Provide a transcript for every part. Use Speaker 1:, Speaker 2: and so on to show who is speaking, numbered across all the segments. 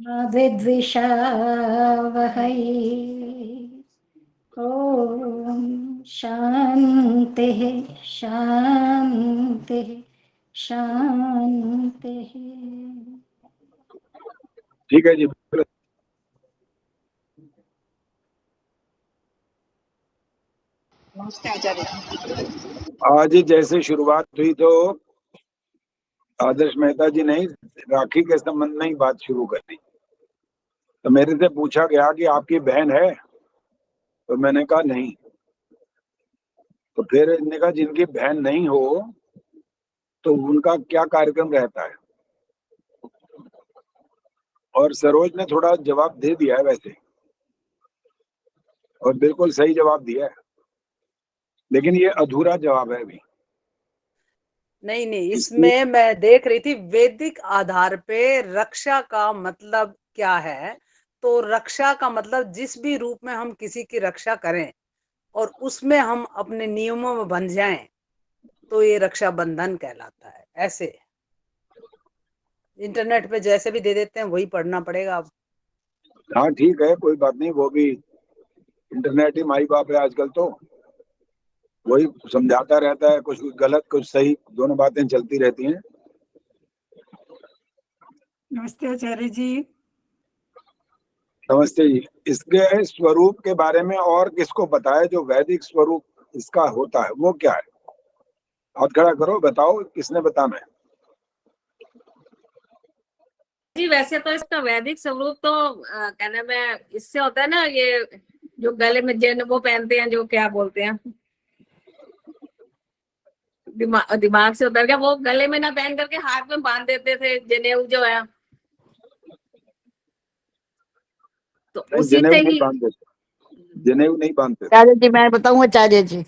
Speaker 1: विद्विषावहै। ॐ शान्तिः शान्तिः शान्तिः।
Speaker 2: ठीक है जी।
Speaker 3: नमस्ते आचार्य जी।
Speaker 2: आज जैसे शुरुआत हुई तो आदर्श मेहता जी ने राखी के संबंध में ही बात शुरू कर दी। तो मेरे से पूछा गया कि आपकी बहन है, तो मैंने कहा नहीं। तो फिर इन्होंने कहा जिनकी बहन नहीं हो तो उनका क्या कार्यक्रम रहता है। और सरोज ने थोड़ा जवाब दे दिया है वैसे, और बिल्कुल सही जवाब दिया है, लेकिन ये अधूरा जवाब है अभी।
Speaker 4: नहीं नहीं, इसमें मैं देख रही थी वैदिक आधार पे रक्षा का मतलब क्या है। तो रक्षा का मतलब जिस भी रूप में हम किसी की रक्षा करें और उसमें हम अपने नियमों में बंध जाएं तो ये रक्षा बंधन कहलाता है। ऐसे इंटरनेट पे जैसे भी दे देते हैं वही पढ़ना पड़ेगा अब।
Speaker 2: हाँ ठीक है, कोई बात नहीं, वो भी इंटरनेट ही माई बाप है आजकल, तो वही समझाता रहता है, कुछ गलत कुछ सही, दोनों बातें चलती रहती हैं।
Speaker 5: नमस्ते आचार्य जी।
Speaker 2: नमस्ते जी। इसके स्वरूप के बारे में और किसको पता है, जो वैदिक स्वरूप इसका होता है वो क्या है? हाथ खड़ा करो, बताओ किसने बताना है।
Speaker 6: जी वैसे तो इसका वैदिक स्वरूप तो कहने में इससे होता है ना, ये जो गले में जिन वो पहनते हैं, जो क्या बोलते हैं, दिमाग से उतर गया, वो गले में ना पहन करके हाथ में बांध देते थे, जनेऊ जो है, तो उसी
Speaker 2: जनेऊ
Speaker 6: से
Speaker 2: नहीं
Speaker 6: ही।
Speaker 2: बांधते, जनेऊ नहीं बांधते।
Speaker 7: आचार्य जी मैं बताऊं आचार्य जी।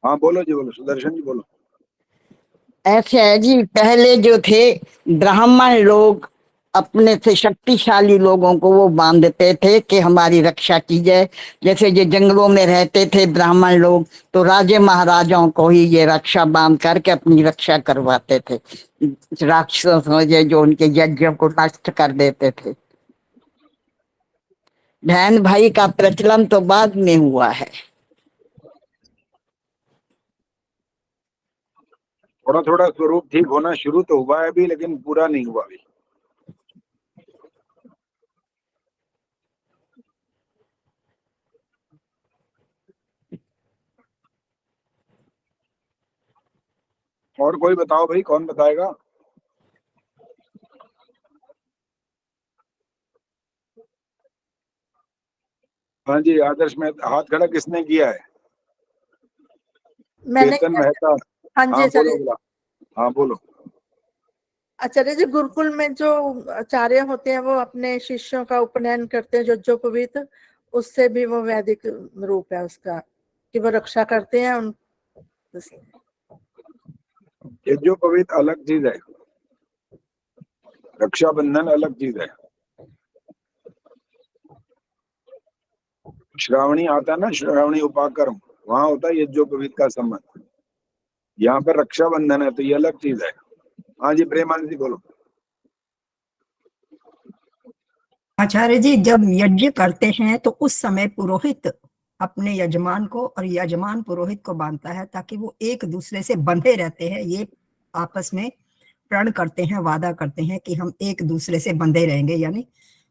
Speaker 2: हाँ बोलो जी, बोलो सुदर्शन जी बोलो।
Speaker 7: ऐसे है जी, पहले जो थे ब्राह्मण लोग अपने से शक्तिशाली लोगों को वो बांधते थे कि हमारी रक्षा की जाए। जैसे ये जंगलों में रहते थे ब्राह्मण लोग, तो राजे महाराजाओं को ही ये रक्षा बांध करके अपनी रक्षा करवाते थे राक्षसों से जो उनके यज्ञों को नष्ट कर देते थे। बहन भाई का प्रचलन तो बाद में हुआ है।
Speaker 2: थोड़ा थोड़ा स्वरूप ठीक होना शुरू तो हुआ है अभी, लेकिन पूरा नहीं हुआ अभी। और कोई बताओ भाई, कौन बताएगा? हाँ जी, आदर्श में हाथ खड़ा किसने किया है?
Speaker 5: मैंने
Speaker 2: चेतन मेहता।
Speaker 5: हाँ जी
Speaker 2: हाँ बोलो
Speaker 5: आचार्य।
Speaker 2: बोला। हाँ बोलो।
Speaker 5: आचार्य जी, गुरुकुल में जो आचार्य होते हैं वो अपने शिष्यों का उपनयन करते हैं, यज्ञोपवीत, उससे भी वो वैदिक रूप है उसका, कि वो रक्षा करते हैं उन।
Speaker 2: यज्ञोपवीत अलग चीज है, रक्षाबंधन अलग चीज है। श्रावणी आता है ना, श्रावणी उपाकर्म, वहां होता है यज्ञोपवीत का संबंध। यहाँ पर रक्षाबंधन है तो ये अलग चीज है। हाँ जी प्रेमानंद जी बोलो।
Speaker 5: आचार्य जी, जब यज्ञ करते हैं तो उस समय पुरोहित अपने यजमान को और यजमान पुरोहित को बांधता है, ताकि वो एक दूसरे से बंधे रहते हैं। ये आपस में प्रण करते हैं, वादा करते हैं कि हम एक दूसरे से बंधे रहेंगे। यानी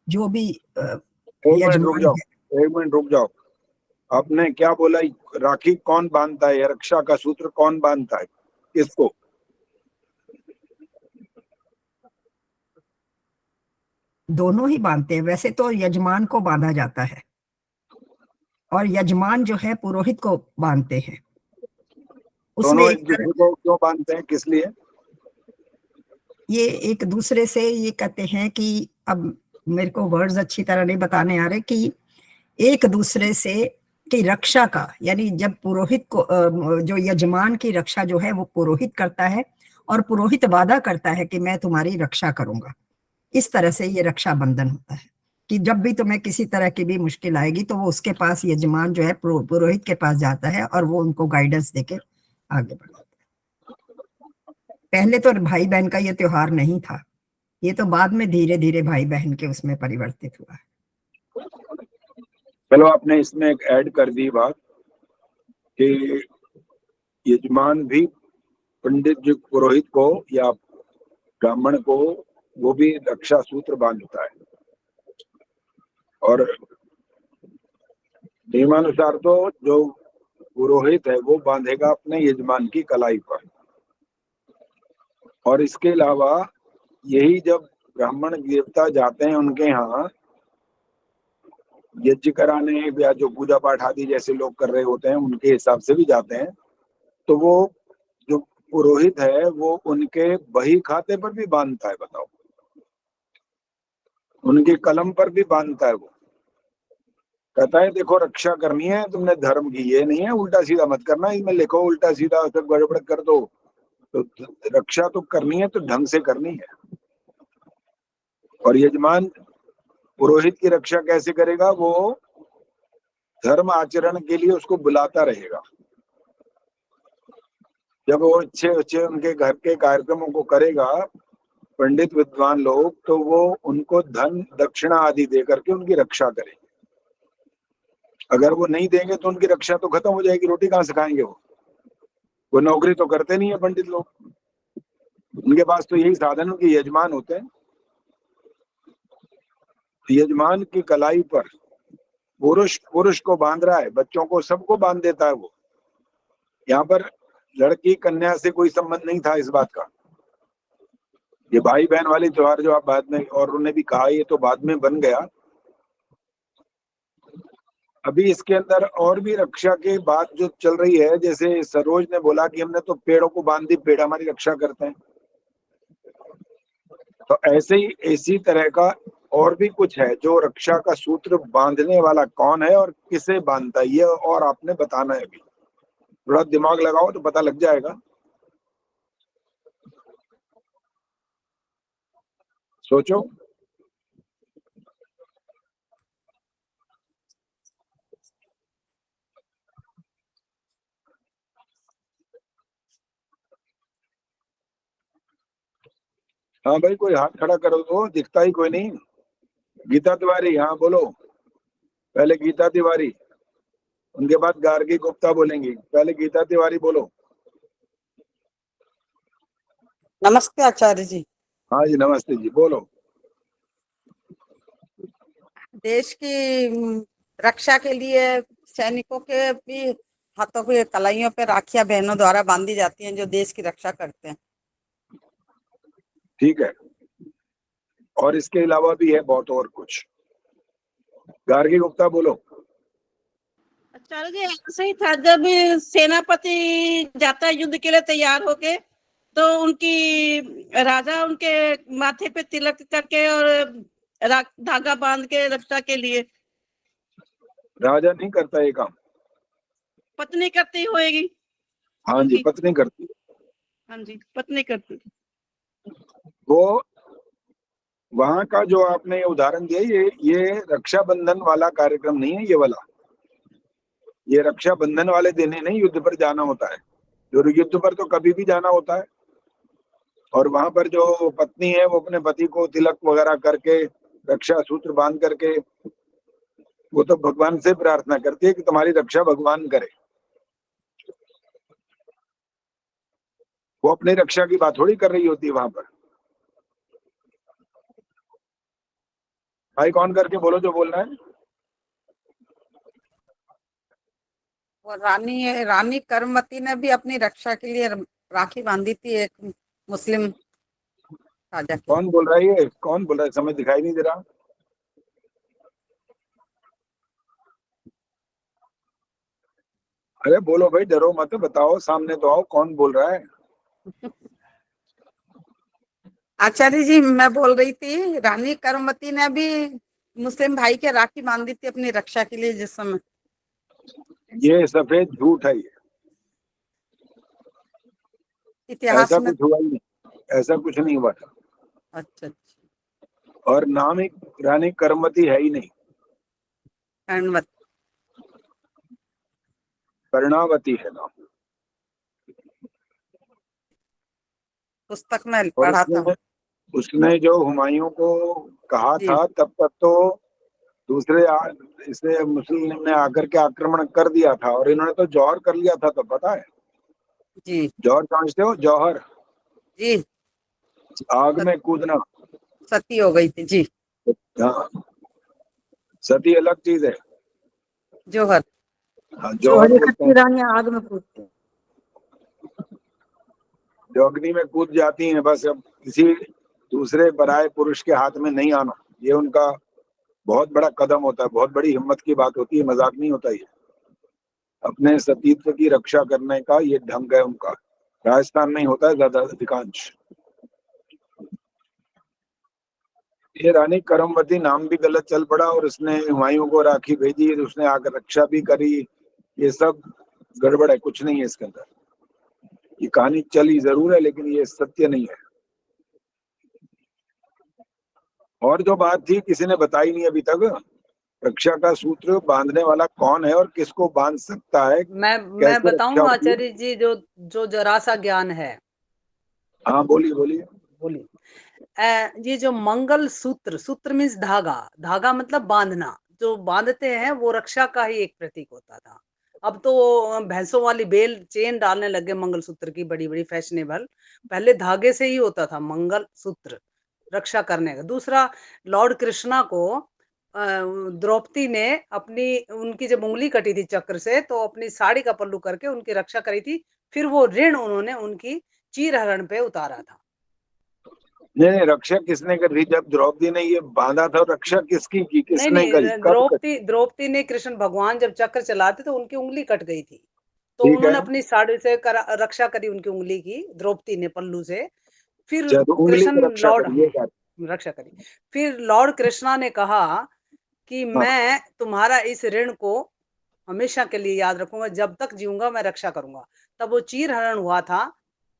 Speaker 5: जो भी
Speaker 2: एक मिनट रुक
Speaker 5: यजमान
Speaker 2: जाओ,
Speaker 5: है।
Speaker 2: एक मिनट रुक जाओ। आपने क्या बोला? राखी कौन बांधता है, या रक्षा का सूत्र कौन बांधता है, किसको?
Speaker 5: दोनों ही बांधते हैं। वैसे तो यजमान को बांधा जाता है और यजमान जो है पुरोहित को बांधते हैं। उसमें
Speaker 2: दोनों एक दूसरे को क्यों बांधते हैं, किस लिए?
Speaker 5: ये एक दूसरे से ये कहते हैं कि, अब मेरे को वर्ड्स अच्छी तरह नहीं बताने आ रहे, कि एक दूसरे से की रक्षा का, यानी जब पुरोहित को जो यजमान की रक्षा जो है वो पुरोहित करता है, और पुरोहित वादा करता है कि मैं तुम्हारी रक्षा करूंगा। इस तरह से ये रक्षा बंधन होता है कि जब भी तुम्हें किसी तरह की भी मुश्किल आएगी तो वो उसके पास, यजमान जो है पुरोहित के पास जाता है और वो उनको गाइडेंस देकर आगे बढ़ाता है। पहले तो भाई बहन का ये त्योहार नहीं था, ये तो बाद में धीरे धीरे भाई बहन के उसमें परिवर्तित हुआ।
Speaker 2: चलो आपने इसमें एक ऐड कर दी बात कि यजमान भी पंडित जो पुरोहित को या ब्राह्मण को वो भी रक्षा सूत्र बांधता है, और नियमानुसार तो जो पुरोहित है वो बांधेगा अपने यजमान की कलाई पर। और इसके अलावा यही जब ब्राह्मण देवता जाते हैं उनके यहाँ यज्ञ कराने या जो पूजा पाठ आदि जैसे लोग कर रहे होते हैं उनके हिसाब से भी जाते हैं, तो वो जो पुरोहित है वो उनके बही खाते पर भी बांधता है। बताओ, उनकी कलम पर भी बांधता है। वो कहता है देखो रक्षा करनी है तुमने धर्म की, ये नहीं है उल्टा सीधा मत करना, इसमें लिखो उल्टा सीधा सब गड़बड़ कर दो। तो रक्षा तो करनी है तो ढंग से करनी है। और यजमान पुरोहित की रक्षा कैसे करेगा? वो धर्म आचरण के लिए उसको बुलाता रहेगा। जब वो अच्छे अच्छे उनके घर के कार्यक्रमों को करेगा पंडित विद्वान लोग, तो वो उनको धन दक्षिणा आदि दे करके उनकी रक्षा करेंगे। अगर वो नहीं देंगे तो उनकी रक्षा तो खत्म हो जाएगी, रोटी कहाँ से खाएंगे? वो नौकरी तो करते नहीं है पंडित लोग, उनके पास तो यही साधन उनके यजमान होते हैं। यजमान की कलाई पर पुरुष को बांध रहा है, बच्चों को सबको बांध देता है वो। यहाँ पर लड़की कन्या से कोई संबंध नहीं था इस बात का। ये भाई बहन वाली त्योहार जो आप बाद में, और उन्होंने भी कहा ये तो बाद में बन गया। अभी इसके अंदर और भी रक्षा की बात जो चल रही है, जैसे सरोज ने बोला कि हमने तो पेड़ों को बांध दी, पेड़ हमारी रक्षा करते हैं, तो ऐसे ही इसी तरह का और भी कुछ है जो रक्षा का सूत्र बांधने वाला कौन है और किसे बांधता है, ये और आपने बताना है। अभी थोड़ा दिमाग लगाओ तो पता लग जाएगा। सोचो। हाँ भाई, कोई हाथ खड़ा करो तो, दिखता ही कोई नहीं। गीता तिवारी, हाँ बोलो। पहले गीता तिवारी, उनके बाद गार्गी गुप्ता बोलेंगी। पहले गीता तिवारी बोलो।
Speaker 8: नमस्ते आचार्य जी।
Speaker 2: हाँ जी नमस्ते जी, बोलो।
Speaker 8: देश की रक्षा के लिए सैनिकों के भी हाथों पे कलाइयों पे राखियां बहनों द्वारा बांधी जाती हैं जो देश की रक्षा करते हैं।
Speaker 2: ठीक है, और इसके अलावा भी है बहुत और कुछ। गार्गी गुप्ता बोलो।
Speaker 9: आचार्य जी ऐसा ही था, जब सेनापति जाता है युद्ध के लिए तैयार होके, तो उनकी राजा उनके माथे पे तिलक करके और धागा बांध के रक्षा के लिए।
Speaker 2: राजा नहीं करता ये काम,
Speaker 9: पत्नी करती होएगी।
Speaker 2: हाँ जी पत्नी करती।
Speaker 9: हाँ जी पत्नी करती।
Speaker 2: वो वहां का जो आपने उदाहरण दिया, ये रक्षाबंधन वाला कार्यक्रम नहीं है ये वाला। ये रक्षाबंधन वाले दिन ही नहीं युद्ध पर जाना होता है, जो युद्ध पर तो कभी भी जाना होता है। और वहां पर जो पत्नी है वो अपने पति को तिलक वगैरह करके रक्षा सूत्र बांध करके वो तो भगवान से प्रार्थना करती है कि तुम्हारी रक्षा भगवान करे। वो अपनी रक्षा की बात थोड़ी कर रही होती है वहां पर। भाई कौन करके बोलो जो बोल रहा है।
Speaker 8: और रानी कर्मवती ने भी अपनी रक्षा के लिए राखी बांधी थी एक मुस्लिम राजा की।
Speaker 2: कौन बोल रहा है ये, कौन बोल रहा है? समझ दिखाई नहीं दे रहा। अरे बोलो भाई, डरो मत, बताओ, सामने तो आओ, कौन बोल रहा है?
Speaker 8: आचार्य जी मैं बोल रही थी रानी कर्मवती ने भी मुस्लिम भाई के राखी बांधी थी अपनी रक्षा के लिए जिस समय।
Speaker 2: ये सफेद झूठ है, ये
Speaker 8: इतिहास
Speaker 2: ऐसा
Speaker 8: में।
Speaker 2: कुछ हुआ ही नहीं, ऐसा कुछ नहीं हुआ था।
Speaker 8: अच्छा।
Speaker 2: और नाम ही रानी कर्मवती है ही नहीं, कर्णावती है नाम।
Speaker 8: पुस्तक में पढ़ा था।
Speaker 2: उसने जो हुमायूं को कहा
Speaker 4: जी
Speaker 2: था तब तक तो दूसरे इसे मुस्लिम ने आकर के आक्रमण कर दिया था, और इन्होंने तो जौहर कर लिया था। तो पता है
Speaker 8: जी
Speaker 2: जौहर समझते हो? जौहर,
Speaker 8: जी
Speaker 2: आग में कूदना।
Speaker 8: सती हो गई थी जी।
Speaker 2: हाँ, सती अलग चीज है।
Speaker 8: जौहर
Speaker 2: हाँ, जौहर बोलते हैं
Speaker 9: रानी आग में कूदते।
Speaker 2: जो अग्नि में कूद जाती हैं। बस अब किसी दूसरे पराये पुरुष के हाथ में नहीं आना, ये उनका बहुत बड़ा कदम होता है, बहुत बड़ी हिम्मत की बात होती है, मजाक नहीं होता ये। अपने सतीत्व की रक्षा करने का ये ढंग है उनका। राजस्थान में ही होता है ज्यादा अधिकांश। ये रानी करमवती नाम भी गलत चल पड़ा, और उसने हुमायूं को राखी भेजी, उसने आकर रक्षा भी करी। ये सब गड़बड़ है, कुछ नहीं है इसके अंदर। ये कहानी चली जरूर है लेकिन ये सत्य नहीं है। और जो बात थी किसी ने बताई नहीं अभी तक, रक्षा का सूत्र बांधने वाला कौन है और किसको बांध सकता है,
Speaker 4: मैं
Speaker 2: कैसे रक्षा
Speaker 4: बताऊं
Speaker 2: होती है?
Speaker 4: आचार्य जी, जो जो जरा सा ज्ञान है।
Speaker 2: हाँ बोलिए बोलिए।
Speaker 4: बोलिए। ये जो मंगल सूत्र, सूत्र मीन्स धागा, धागा मतलब बांधना, जो बांधते हैं वो रक्षा का ही एक प्रतीक होता था। अब तो भैंसों वाली बेल चेन डालने लगे मंगलसूत्र की, बड़ी बड़ी फैशनेबल। पहले धागे से ही होता था मंगल सूत्र, रक्षा करने का। दूसरा, लॉर्ड कृष्णा को द्रौपदी ने अपनी, उनकी जब उंगली कटी थी चक्र से, तो अपनी साड़ी का पल्लू करके उनकी रक्षा करी थी। फिर वो ऋण उन्होंने उनकी चीरहरण पे उतारा था।
Speaker 2: नहीं, रक्षा किसने कर दी? जब द्रौपदी ने ये बांधा था, रक्षा किसकी की,
Speaker 4: नहीं
Speaker 2: किसने करी,
Speaker 4: नहीं,
Speaker 2: कब करी?
Speaker 4: द्रौपदी ने, कृष्ण भगवान जब चक्र चलाते तो उनकी उंगली कट गई थी, तो
Speaker 2: ठीक
Speaker 4: उन्होंने
Speaker 2: है,
Speaker 4: अपनी साड़ी से रक्षा करी उनकी उंगली की, द्रौपदी ने पल्लू से। फिर
Speaker 2: जब उंगली की
Speaker 4: कृष्ण
Speaker 2: रक्षा
Speaker 4: लॉर्ड,
Speaker 2: करिए।
Speaker 4: रक्षा करी। फिर लॉर्ड कृष्णा ने कहा कि
Speaker 2: हाँ,
Speaker 4: मैं तुम्हारा इस ऋण को हमेशा के लिए याद रखूंगा, जब तक जीऊंगा मैं रक्षा करूंगा। तब वो चीर हरण हुआ था,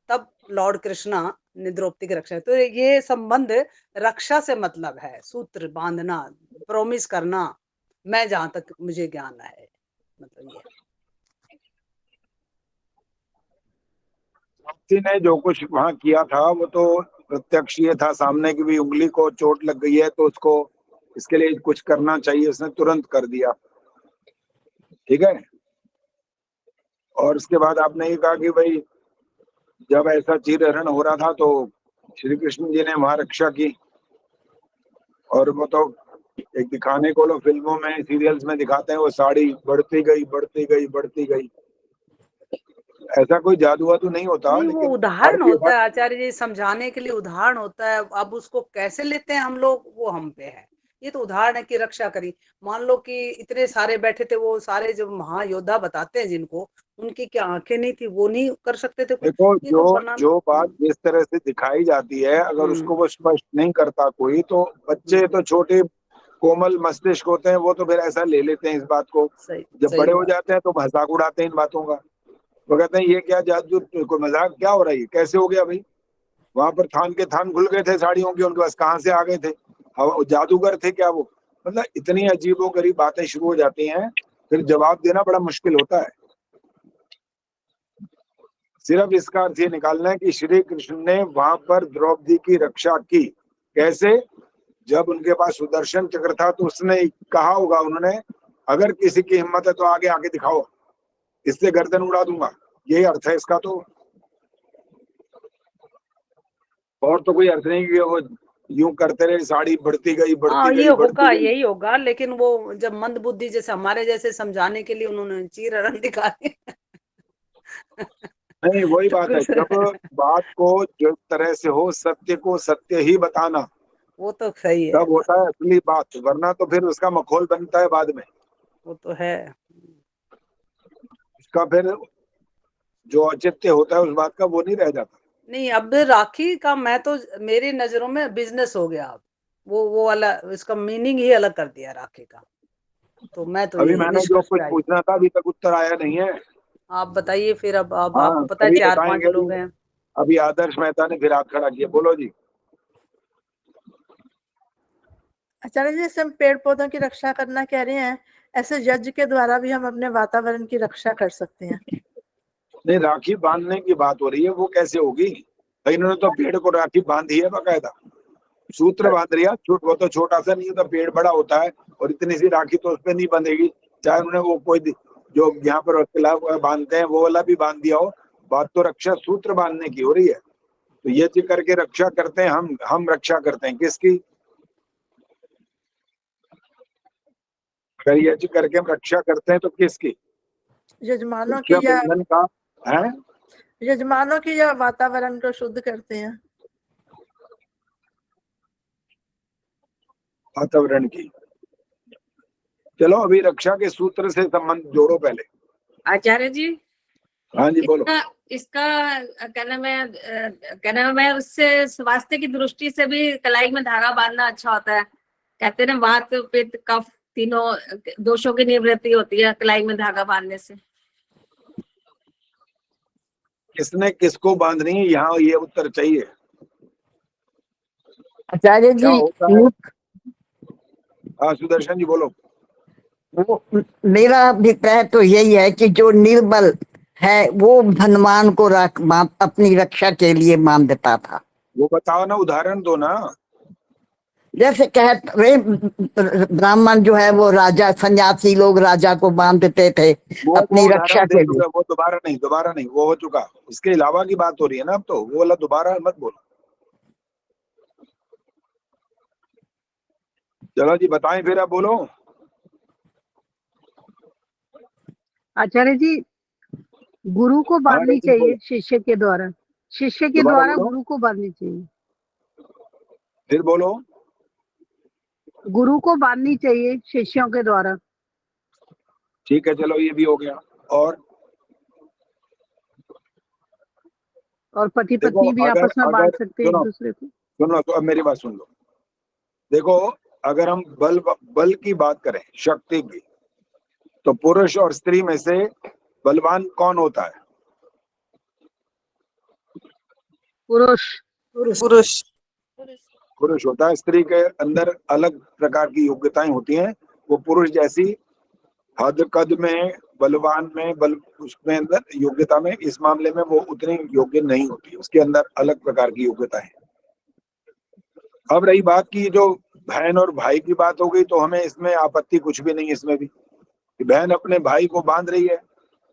Speaker 4: तब लॉर्ड कृष्णा ने द्रौपदी की रक्षा। तो ये संबंध रक्षा से मतलब है, सूत्र बांधना, प्रॉमिस करना। मैं जहां तक मुझे ज्ञान है, मतलब ये।
Speaker 2: द्रौपदी ने जो कुछ वहां किया था वो तो प्रत्यक्ष ये था, सामने की भी उंगली को चोट लग गई है तो उसको इसके लिए कुछ करना चाहिए, उसने तुरंत कर दिया। ठीक है। और उसके बाद आपने ये कहा कि भाई जब ऐसा चीरहरण हो रहा था तो श्री कृष्ण जी ने वहां रक्षा की, और वो तो एक दिखाने को लोग फिल्मों में सीरियल्स में दिखाते हैं, वो साड़ी बढ़ती गई बढ़ती गई बढ़ती गई। ऐसा कोई जादू वादू नहीं होता,
Speaker 4: नहीं, वो
Speaker 2: लेकिन
Speaker 4: उदाहरण
Speaker 2: अर्थ ये था।
Speaker 4: होता है आचार्य जी, समझाने के लिए उदाहरण होता है। अब उसको कैसे लेते हैं हम लोग, वो हम पे है। ये तो उदाहरण है कि रक्षा करी। मान लो कि इतने सारे बैठे थे, वो सारे जो महायोद्धा बताते हैं जिनको, उनकी क्या आंखें नहीं थी, वो नहीं कर सकते थे कुछ?
Speaker 2: देखो,
Speaker 4: ये तो
Speaker 2: जो
Speaker 4: बना।
Speaker 2: जो बात जिस तरह से दिखाई जाती है, अगर उसको वो स्पष्ट नहीं करता कोई, तो बच्चे तो छोटे कोमल मस्तिष्क होते हैं, वो तो फिर ऐसा ले लेते हैं इस बात को।
Speaker 4: सही
Speaker 2: जब
Speaker 4: सही
Speaker 2: बड़े हो
Speaker 4: बात।
Speaker 2: जाते हैं तो मजाक उड़ाते हैं इन बातों का। वो कहते हैं ये क्या जादू, कोई मजाक क्या हो रहा है, कैसे हो गया भाई? वहां पर थान के थान खुल गए थे साड़ियों के, उनके पास कहाँ से आ गए थे? जादूगर थे क्या वो? मतलब इतनी अजीबोगरीब बातें शुरू हो जाती हैं, फिर जवाब देना बड़ा मुश्किल होता है। सिर्फ इसका अर्थ ये निकालना है कि श्री कृष्ण ने वहां पर द्रौपदी की रक्षा की। कैसे? जब उनके पास सुदर्शन चक्र था तो उसने कहा होगा उन्होंने, अगर किसी की हिम्मत है तो आगे आके दिखाओ, इससे गर्दन उड़ा दूंगा। यही अर्थ है इसका। तो और तो कोई अर्थ नहीं कि वो यूं करते रहे, साड़ी बढ़ती गई बढ़ती
Speaker 4: ये
Speaker 2: गई बढ़ती
Speaker 4: होगा,
Speaker 2: गई।
Speaker 4: यही होगा। लेकिन वो जब मंद बुद्धि जैसे हमारे जैसे समझाने के लिए उन्होंने चीर हरण दिखाए।
Speaker 2: नहीं, वही
Speaker 4: तो
Speaker 2: बात है,
Speaker 4: कुछ
Speaker 2: जब बात को जिस तरह से हो, सत्य को सत्य ही बताना,
Speaker 4: वो तो सही है,
Speaker 2: तब होता है असली बात, वरना तो फिर उसका मखौल बनता है बाद में।
Speaker 4: वो तो है।
Speaker 2: उसका फिर जो औचित्य होता है उस बात का, वो नहीं रह जाता।
Speaker 4: नहीं, अब राखी का, मैं तो, मेरी नजरों में बिजनेस हो गया अब। वो वाला, इसका मीनिंग ही अलग कर दिया राखी का। तो मैं तो
Speaker 2: अभी
Speaker 4: यही
Speaker 2: मैंने जो
Speaker 4: निष्कर्ष
Speaker 2: कुछ
Speaker 4: पे आई।
Speaker 2: पूछना था अभी तक उत्तर आया नहीं है।
Speaker 4: आप बताइए फिर। अब
Speaker 2: हाँ,
Speaker 4: आपको पता है
Speaker 2: अभी
Speaker 4: 4-5
Speaker 2: बताएंगे।
Speaker 4: लोग हैं।
Speaker 2: अभी आदर्श मेहता ने फिर हाथ खड़ा किया, बोलो जी।
Speaker 10: आचार्य जी, जैसे हम पेड़ पौधों की रक्षा करना कह रहे हैं, ऐसे यज्ञ के द्वारा भी हम अपने वातावरण की रक्षा कर सकते हैं।
Speaker 2: नहीं, राखी बांधने की बात हो रही है, वो कैसे होगी? इन्होंने तो पेड़ को राखी बांधी है बकायदा। सूत्र बांध रिया, वो तो छोटा सा नहीं होता, पेड़ बड़ा होता है और इतनी सी राखी तो उस पर नहीं बंधेगी, चाहे उन्हें वो कोई जो यहाँ पर किला बांधते हैं वो वाला भी बांध दिया हो। बात तो रक्षा सूत्र बांधने की हो रही है। तो ये चीज करके रक्षा करते हैं हम रक्षा करते हैं किसकी? अगर ये चीज करके हम रक्षा करते हैं तो किसकी?
Speaker 10: यजमानों की या
Speaker 2: बंधन का है,
Speaker 10: यजमानों की या वातावरण को शुद्ध करते हैं।
Speaker 2: वातावरण की। चलो अभी रक्षा के सूत्र से संबंध जोड़ो पहले।
Speaker 6: आचार्य जी,
Speaker 2: हाँ जी बोलो।
Speaker 6: इसका कहना मैं उससे स्वास्थ्य की दृष्टि से भी कलाई में धागा बांधना अच्छा होता है। कहते हैं ना, वात पित्त कफ तीनों दोषों की निवृत्ति होती है कलाई में धागा बांधने से।
Speaker 2: किसने किसको बांधनी है, यहाँ ये उत्तर चाहिए।
Speaker 7: आचार्य जी,
Speaker 2: क्या होता है? हाँ सुदर्शन जी बोलो।
Speaker 7: वो मेरा अभिप्राय तो यही है कि जो निर्बल है वो धनवान को अपनी रक्षा के लिए बांधता था।
Speaker 2: वो बताओ ना, उदाहरण दो ना।
Speaker 7: जैसे वे ब्राह्मण जो है वो राजा, सन्यासी लोग राजा को बांधते थे अपनी रक्षा के लिए।
Speaker 2: वो दोबारा नहीं, वो हो चुका। उसके अलावा की बात हो रही है ना अब तो, वो वाला दोबारा मत बोलो। चलो जी बताएं फिर, अब बोलो।
Speaker 11: आचार्य जी, गुरु को बांधनी चाहिए शिष्य के द्वारा, शिष्य के द्वारा गुरु को बांधनी चाहिए।
Speaker 2: फिर बोलो।
Speaker 11: गुरु को बांधनी चाहिए शिष्यों के द्वारा।
Speaker 2: ठीक है, चलो ये भी हो गया। और
Speaker 11: पति पत्नी भी आपस में बांध सकते हैं एक दूसरे को।
Speaker 2: सुनो तो अब मेरी बात सुन लो। देखो, अगर हम बल की बात करें, शक्ति की, तो पुरुष और स्त्री में से बलवान कौन होता है? पुरुष होता है। स्त्री के अंदर अलग प्रकार की योग्यताएं होती हैं। वो पुरुष जैसी हद कद में, बलवान में, उसमें अंदर योग्यता में, इस मामले में वो उतनी योग्य नहीं होती। उसके अंदर अलग प्रकार की योग्यता है। अब रही बात की जो बहन और भाई की बात हो गई, तो हमें इसमें आपत्ति कुछ भी नहीं। इसमें भी बहन अपने भाई को बांध रही है,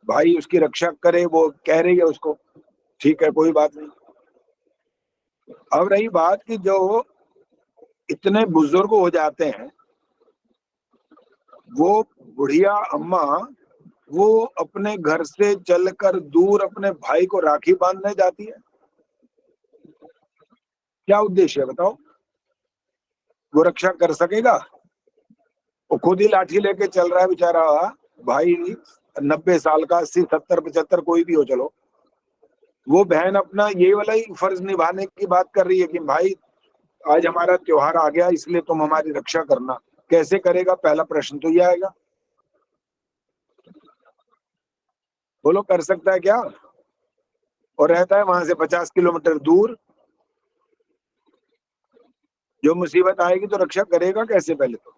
Speaker 2: भाई उसकी रक्षा करे, वो कह रही है उसको, ठीक है, कोई बात नहीं। अब रही बात कि जो इतने बुजुर्ग हो जाते हैं, वो बुढ़िया अम्मा, वो अपने घर से चलकर दूर अपने भाई को राखी बांधने जाती है। क्या उद्देश्य है बताओ? वो रक्षा कर सकेगा? वो खुद ही लाठी लेके चल रहा है बेचारा भाई, 90 साल का, 80, 70, 75 कोई भी हो, चलो। वो बहन अपना ये वाला ही फर्ज निभाने की बात कर रही है कि भाई आज हमारा त्योहार आ गया, इसलिए तुम हमारी रक्षा करना। कैसे करेगा? पहला प्रश्न तो ये आएगा। बोलो, कर सकता है क्या? और रहता है वहां से 50 किलोमीटर दूर। जो मुसीबत आएगी तो रक्षा करेगा कैसे? पहले तो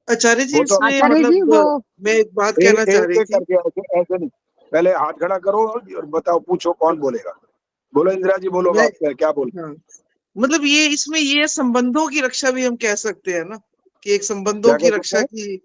Speaker 3: आचार्य जी,
Speaker 2: तो
Speaker 3: इसमें मतलब मैं एक बात कहना चाह रही थी।
Speaker 2: ऐसे नहीं, पहले हाथ खड़ा करो और बताओ, पूछो कौन बोलेगा। बोलो इंदिरा जी, बोलो आप क्या बोल।
Speaker 3: हाँ, मतलब ये इसमें ये संबंधों की रक्षा भी हम कह सकते हैं ना, कि एक संबंधों की रक्षा की,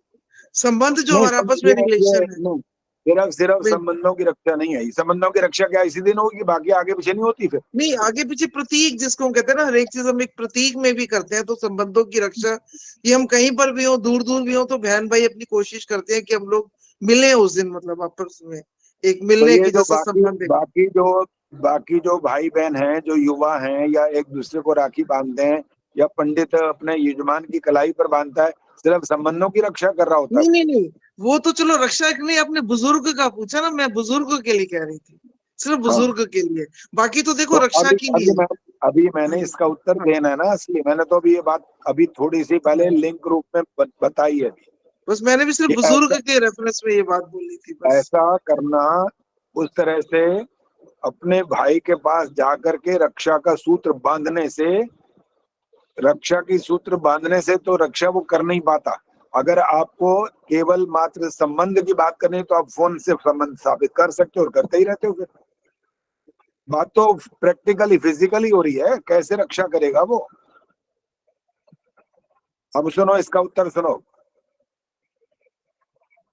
Speaker 3: संबंध जो हमारे आपस में रिलेशन है।
Speaker 2: सिर्फ संबंधों की रक्षा नहीं है। संबंधों की रक्षा क्या इसी दिन होगी? बाकी आगे पीछे नहीं होती? फिर
Speaker 3: नहीं, आगे पीछे प्रतीक जिसको हम कहते हैं ना, हर एक चीज हम एक प्रतीक में भी करते हैं। तो संबंधों की रक्षा ये हम कहीं पर भी हो, दूर दूर भी हो, तो बहन भाई अपनी कोशिश करते हैं कि हम लोग मिले उस दिन, मतलब आपस में एक मिलने की जैसा संबंध।
Speaker 2: बाकी जो भाई बहन हैं, जो युवा हैं, या एक दूसरे को राखी बांधते हैं, या पंडित अपने यजमान की कलाई पर बांधता है, सिर्फ संबंधों की रक्षा कर रहा होता है।
Speaker 3: नहीं, वो तो चलो रक्षा के लिए आपने बुजुर्ग का पूछा ना, मैं बुजुर्ग के लिए कह रही थी, सिर्फ बुजुर्ग के लिए। बाकी तो देखो रक्षा की नहीं।
Speaker 2: अभी मैंने इसका उत्तर देना है ना असली। मैंने तो अभी ये बात अभी थोड़ी सी पहले लिंक रूप में बताई है।
Speaker 3: बस मैंने भी सिर्फ बुजुर्ग के रेफरेंस में ये बात बोली थी। बस
Speaker 2: ऐसा करना, उस तरह से अपने भाई के पास जाकर के रक्षा का सूत्र बांधने से, रक्षा की सूत्र बांधने से तो रक्षा वो कर नहीं पाता। अगर आपको केवल मात्र संबंध की बात करनी है तो आप फोन से संबंध साबित कर सकते हो और करते ही रहते हो। फिर बात तो प्रैक्टिकली, फिजिकली हो रही है, कैसे रक्षा करेगा वो? अब सुनो, इसका उत्तर सुनो।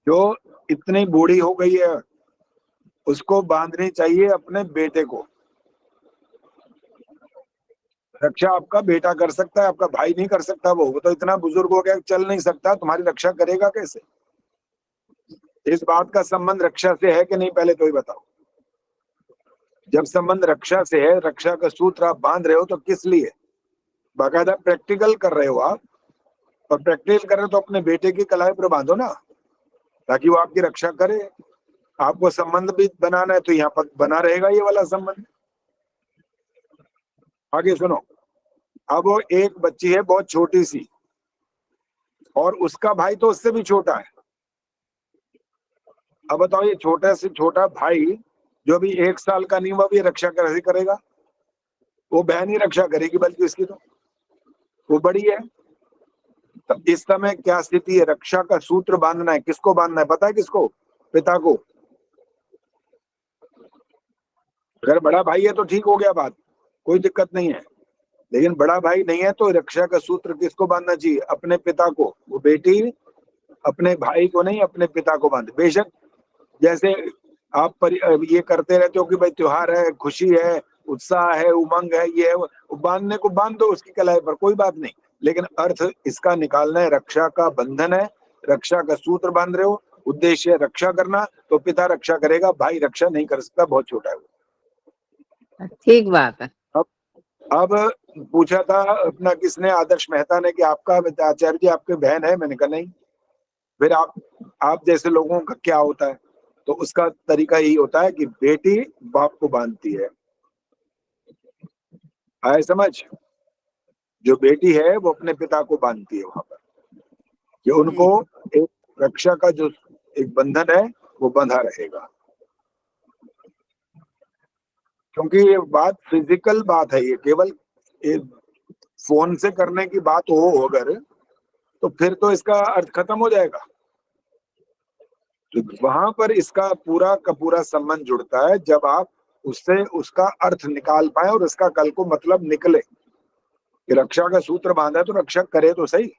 Speaker 2: जो इतनी बूढ़ी हो गई है उसको बांधनी चाहिए अपने बेटे को। रक्षा आपका बेटा कर सकता है, आपका भाई नहीं कर सकता। वो तो इतना बुजुर्ग हो गया, चल नहीं सकता, तुम्हारी रक्षा करेगा कैसे? इस बात का संबंध रक्षा से है कि नहीं, पहले तो ही बताओ। जब संबंध रक्षा से है, रक्षा का सूत्र आप बांध रहे हो तो किस लिए? बाकायदा प्रैक्टिकल कर रहे हो आप, और प्रैक्टिकल कर रहे हो तो अपने बेटे की कलाई पर बांधो ना, ताकि वो आपकी रक्षा करे। आपको संबंध भी बनाना है तो यहाँ पर बना रहेगा ये वाला संबंध। आगे सुनो। अब वो एक बच्ची है बहुत छोटी सी, और उसका भाई तो उससे भी छोटा है। अब बताओ, ये छोटा से छोटा भाई जो भी 1 साल का नहीं, वो भी रक्षा कैसे करेगा? वो बहन ही रक्षा करेगी, बल्कि उसकी तो वो बड़ी है। तो इस समय क्या स्थिति है? रक्षा का सूत्र बांधना है। किसको बांधना है पता है? किसको? पिता को। अगर बड़ा भाई है तो ठीक हो गया, बात कोई दिक्कत नहीं है। लेकिन बड़ा भाई नहीं है तो रक्षा का सूत्र किसको बांधना चाहिए? अपने पिता को। वो बेटी अपने भाई को नहीं, अपने पिता को बांधे। बेशक जैसे आप ये करते रहते हो कि भाई त्योहार है, खुशी है, उत्साह है, उमंग है, ये है, वो बांधने को बांध दो उसकी कलाई पर, कोई बात नहीं। लेकिन अर्थ इसका निकालना है, रक्षा का बंधन है, रक्षा का सूत्र बांध रहे हो, उद्देश्य है रक्षा करना, तो पिता रक्षा करेगा, भाई रक्षा नहीं कर सकता, बहुत छोटा है वो।
Speaker 11: ठीक बात है।
Speaker 2: अब पूछा था अपना किसने, आदर्श मेहता ने, कि आपका आचार्य जी आपके बहन है? मैंने कहा नहीं। फिर आप जैसे लोगों का क्या होता है? तो उसका तरीका यही होता है कि बेटी बाप को बांधती है। आए समझ? जो बेटी है वो अपने पिता को बांधती है वहां पर, कि उनको एक रक्षा का जो एक बंधन है वो बंधा रहेगा। क्योंकि ये बात फिजिकल बात है, ये केवल फोन से करने की बात हो अगर, तो फिर तो इसका अर्थ खत्म हो जाएगा। तो वहां पर इसका पूरा का पूरा संबंध जुड़ता है जब आप उससे उसका अर्थ निकाल पाए और उसका कल को मतलब निकले कि रक्षा का सूत्र बांधा है तो रक्षा करे तो सही।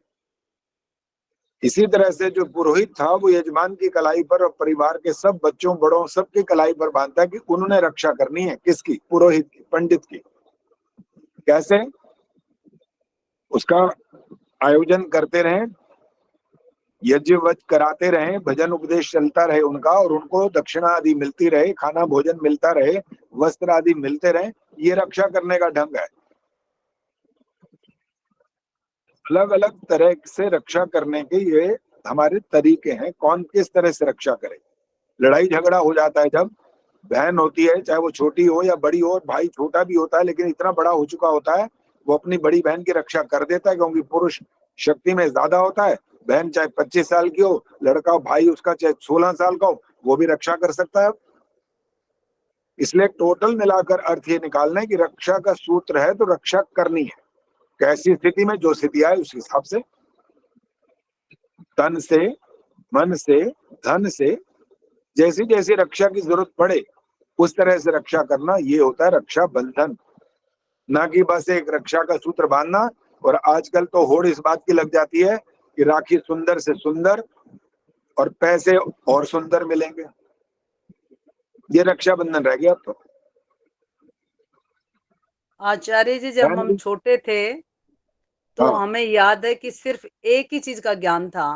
Speaker 2: इसी तरह से जो पुरोहित था वो यजमान की कलाई पर और परिवार के सब बच्चों बड़ों सबकी कलाई पर बांधता है कि उन्होंने रक्षा करनी है। किसकी? पुरोहित की, पंडित की। कैसे? उसका आयोजन करते रहें, यज्ञ वच कराते रहें, भजन उपदेश चलता रहे उनका, और उनको दक्षिणा आदि मिलती रहे, खाना भोजन मिलता रहे, वस्त्र आदि मिलते रहे। ये रक्षा करने का ढंग है। अलग अलग तरह से रक्षा करने के ये हमारे तरीके हैं, कौन किस तरह से रक्षा करे। लड़ाई झगड़ा हो जाता है जब बहन होती है, चाहे वो छोटी हो या बड़ी हो, भाई छोटा भी होता है लेकिन इतना बड़ा हो चुका होता है, वो अपनी बड़ी बहन की रक्षा कर देता है, क्योंकि पुरुष शक्ति में ज्यादा होता है। बहन चाहे 25 साल की हो, लड़का भाई उसका चाहे 16 साल का हो, वो भी रक्षा कर सकता है। इसलिए टोटल मिलाकर अर्थ ये निकालना है कि रक्षा का सूत्र है तो रक्षा करनी है। कैसी स्थिति में जो स्थिति आए उस हिसाब से, तन से, मन से, धन से, जैसी जैसी रक्षा की जरूरत पड़े उस तरह से रक्षा करना, ये होता है रक्षा बंधन। ना कि बस एक रक्षा का सूत्र बांधना। और आजकल तो होड़ इस बात की लग जाती है कि राखी सुंदर से सुंदर और पैसे और सुंदर मिलेंगे। ये रक्षा बंधन रह गया अब तो।
Speaker 4: आचार्य जी, जब हम छोटे थे तो हमें याद है कि सिर्फ एक ही चीज का ज्ञान था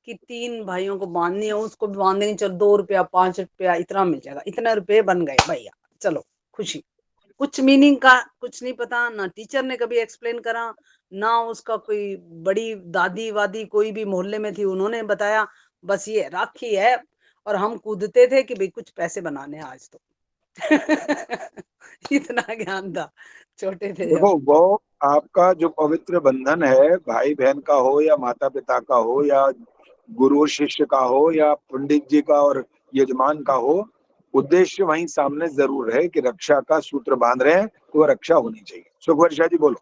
Speaker 4: कि 3 भाइयों को बांधनी है, उसको भी बांधेंगे, चलो 2 रुपया 5 रुपया इतना मिल जाएगा, इतने रुपए बन गए भैया, चलो खुशी। कुछ मीनिंग का कुछ नहीं पता, ना टीचर ने कभी एक्सप्लेन करा, ना उसका कोई बड़ी दादी वादी कोई भी मोहल्ले में थी उन्होंने बताया। बस ये राखी है, और हम कूदते थे कि भाई कुछ पैसे बनाने हैं आज तो। इतना ज्ञान था छोटे थे।
Speaker 2: देखो, वो आपका जो पवित्र बंधन है, भाई बहन का हो या माता पिता का हो या गुरु शिष्य का हो या पंडित जी का और यजमान का हो, उद्देश्य वहीं सामने जरूर है कि रक्षा का सूत्र बांध रहे हैं तो रक्षा होनी चाहिए। सुखवर्षा जी बोलो।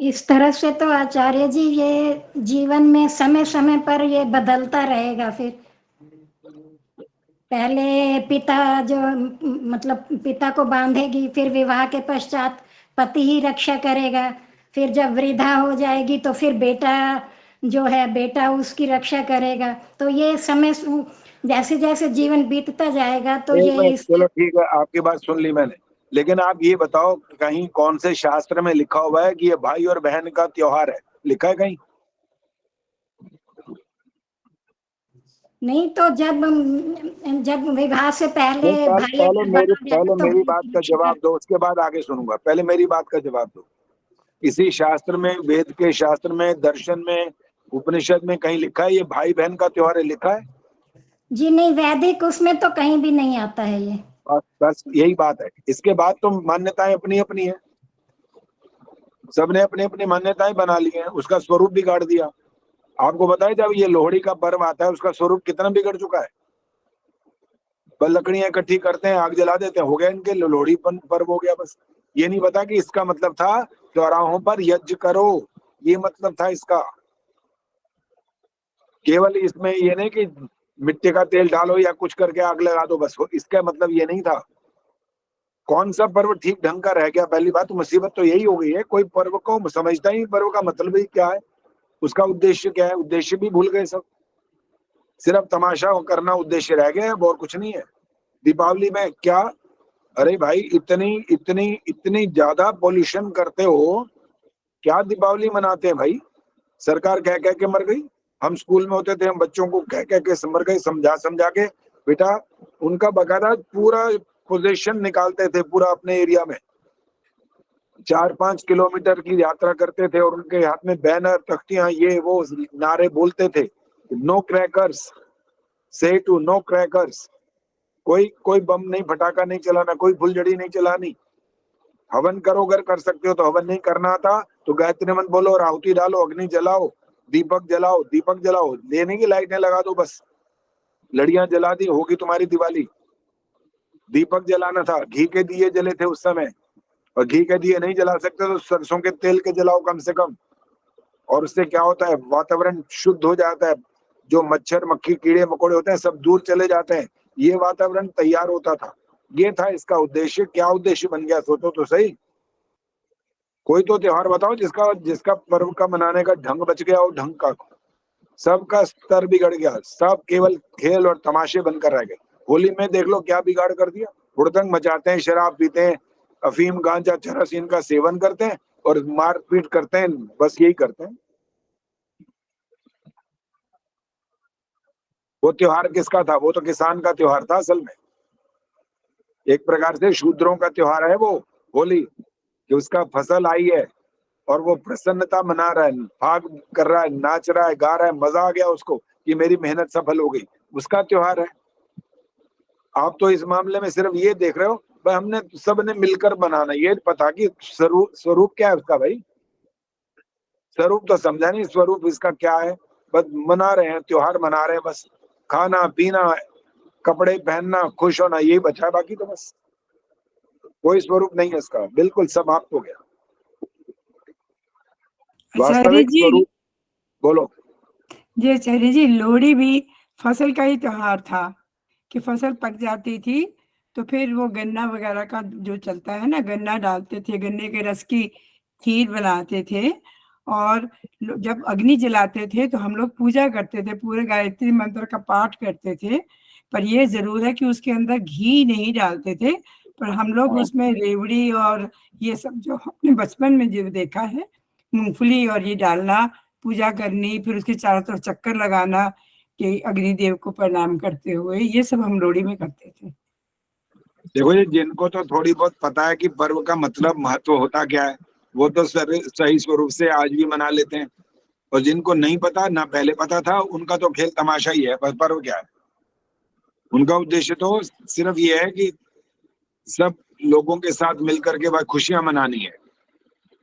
Speaker 1: इस तरह से तो आचार्य जी ये जीवन में समय समय पर ये बदलता रहेगा। फिर पहले पिता जो मतलब पिता को बांधेगी, फिर विवाह के पश्चात पति ही रक्षा करेगा, फिर जब वृद्धा हो जाएगी तो फिर बेटा जो है बेटा उसकी रक्षा करेगा। तो ये समय जैसे जैसे जीवन बीतता जाएगा तो
Speaker 2: एक
Speaker 1: ये
Speaker 2: मिनट, चलो ठीक है, आपकी बात सुन ली मैंने, लेकिन आप ये बताओ कहीं कौन से शास्त्र में लिखा हुआ है कि ये भाई और बहन का त्योहार है? लिखा है कहीं?
Speaker 1: नहीं तो जब विवाह से पहले
Speaker 2: नहीं,
Speaker 1: भाई अगर बना जाए
Speaker 2: पहले
Speaker 1: तो
Speaker 2: मेरी
Speaker 1: बहन
Speaker 2: बात
Speaker 1: की
Speaker 2: का
Speaker 1: रक्षा
Speaker 2: जवाब दो, उसके बाद आगे सुनूंगा। पहले मेरी बात का जवाब दो। किसी शास्त्र में, वेद के शास्त्र में, दर्शन में, उपनिषद में कहीं लिखा है ये भाई बहन का त्योहार है? लिखा है?
Speaker 1: जी नहीं, वैदिक उसमें तो कहीं भी नहीं आता है ये।
Speaker 2: बस यही बात है। इसके बाद तो मान्यताएं अपनी अपनी है, सबने अपनी अपनी मान्यताएं बना ली हैं, उसका स्वरूप बिगाड़ दिया। आपको पता है जब ये लोहड़ी का पर्व आता है उसका स्वरूप कितना बिगड़ चुका है। बस लकड़ियां इकट्ठी करते हैं, आग जला देते हैं, हो गया इनके लोहड़ी पर्व हो गया। बस ये नहीं पता कि इसका मतलब था चौराहों पर यज्ञ करो, ये मतलब था इसका। केवल इसमें ये नहीं कि मिट्टी का तेल डालो या कुछ करके आग लगा दो, बस इसका मतलब ये नहीं था। कौन सा पर्व ठीक ढंग का रह गया? पहली बात तो मुसीबत तो यही हो गई है, कोई पर्व को समझता ही, पर्व का मतलब ही क्या है, उसका उद्देश्य क्या है, उद्देश्य भी भूल गए सब। सिर्फ तमाशा करना उद्देश्य रह गया है, और कुछ नहीं है। दीपावली में क्या, अरे भाई इतनी इतनी इतनी ज्यादा पॉल्यूशन करते हो, क्या दीपावली मनाते हैं भाई? सरकार कह कह के मर गई। हम स्कूल में होते थे, हम बच्चों को कह कह के मर गए, समझा समझा के। बेटा उनका बकायदा पूरा पोजीशन निकालते थे, पूरा अपने एरिया में 4-5 किलोमीटर की यात्रा करते थे और उनके हाथ में बैनर, तख्तियां, ये वो नारे बोलते थे, नो क्रैकर्स, से टू नो क्रैकर्स। कोई बम नहीं, फटाका नहीं चलाना, कोई फुलझड़ी नहीं चलानी। हवन करो, अगर कर सकते हो तो। हवन नहीं करना आता तो गायत्री मंत्र बोलो, आहुति डालो, अग्नि जलाओ, दीपक जलाओ, दीपक जलाओ, लेने की लाइटें लगा दो, बस लड़ियां जला दी, होगी तुम्हारी दिवाली। दीपक जलाना था, घी के दिए जले थे उस समय, और घी के दिए नहीं जला सकते तो सरसों के तेल के जलाओ कम से कम। और उससे क्या होता है, वातावरण शुद्ध हो जाता है, जो मच्छर मक्खी कीड़े मकोड़े होते हैं सब दूर चले जाते हैं, ये वातावरण तैयार होता था। ये था इसका उद्देश्य। क्या उद्देश्य बन गया सोचो तो सही। कोई तो त्योहार बताओ जिसका पर्व का मनाने का ढंग बच गया और ढंग का। सबका स्तर बिगड़ गया, सब केवल खेल और तमाशे बनकर रह गए। होली में देख लो क्या बिगाड़ कर दिया, हुड़दंग मचाते हैं, शराब पीते हैं, अफीम गांजा चरस इनका सेवन करते हैं और मारपीट करते हैं, बस यही करते हैं। वो त्योहार किसका था? वो तो किसान का त्योहार था असल में। एक प्रकार से शूद्रों का त्योहार है वो होली, कि उसका फसल आई है और वो प्रसन्नता मना रहा है, भाग कर रहा है, नाच रहा है, गा रहा है, मजा आ गया उसको कि मेरी मेहनत सफल हो गई, उसका त्योहार है। आप तो इस मामले में सिर्फ ये देख रहे हो भाई हमने सबने मिलकर बनाना, ये पता कि स्वरूप क्या है उसका। भाई स्वरूप तो समझा नहीं, स्वरूप इसका क्या है? बस मना रहे हैं, त्योहार मना रहे हैं, बस खाना पीना, कपड़े पहनना, खुश होना, यही बचा है। बाकी तो बस कोई स्वरूप नहीं है इसका, बिल्कुल समाप्त हो गया। वास्तविक स्वरूप बोलो।
Speaker 12: जी आचार्य जी, लोहड़ी भी फसल का ही त्योहार था कि फसल पक जाती थी तो फिर वो गन्ना वगैरह का जो चलता है ना, गन्ना डालते थे, गन्ने के रस की खीर बनाते थे और जब अग्नि जलाते थे तो हम लोग पूजा करते थे, पूरे गायत्री मंत्र का पाठ करते थे। पर ये जरूर है कि उसके अंदर घी नहीं डालते थे, पर हम लोग उसमें रेवड़ी और ये सब जो हमने बचपन में जो देखा है, मूंगफली और ये डालना, पूजा करनी, फिर उसके चारों तरफ चक्कर लगाना कि अग्निदेव को प्रणाम करते हुए, ये सब हम लोहड़ी में करते थे।
Speaker 2: देखो ये जिनको तो थोड़ी बहुत पता है कि पर्व का मतलब महत्व होता क्या है, वो तो सही स्वरूप से आज भी मना लेते हैं, और जिनको नहीं पता, ना पहले पता था, उनका तो खेल तमाशा ही है। पर पर्व क्या है, उनका उद्देश्य तो सिर्फ ये है कि सब लोगों के साथ मिलकर के भाई खुशियां मनानी है।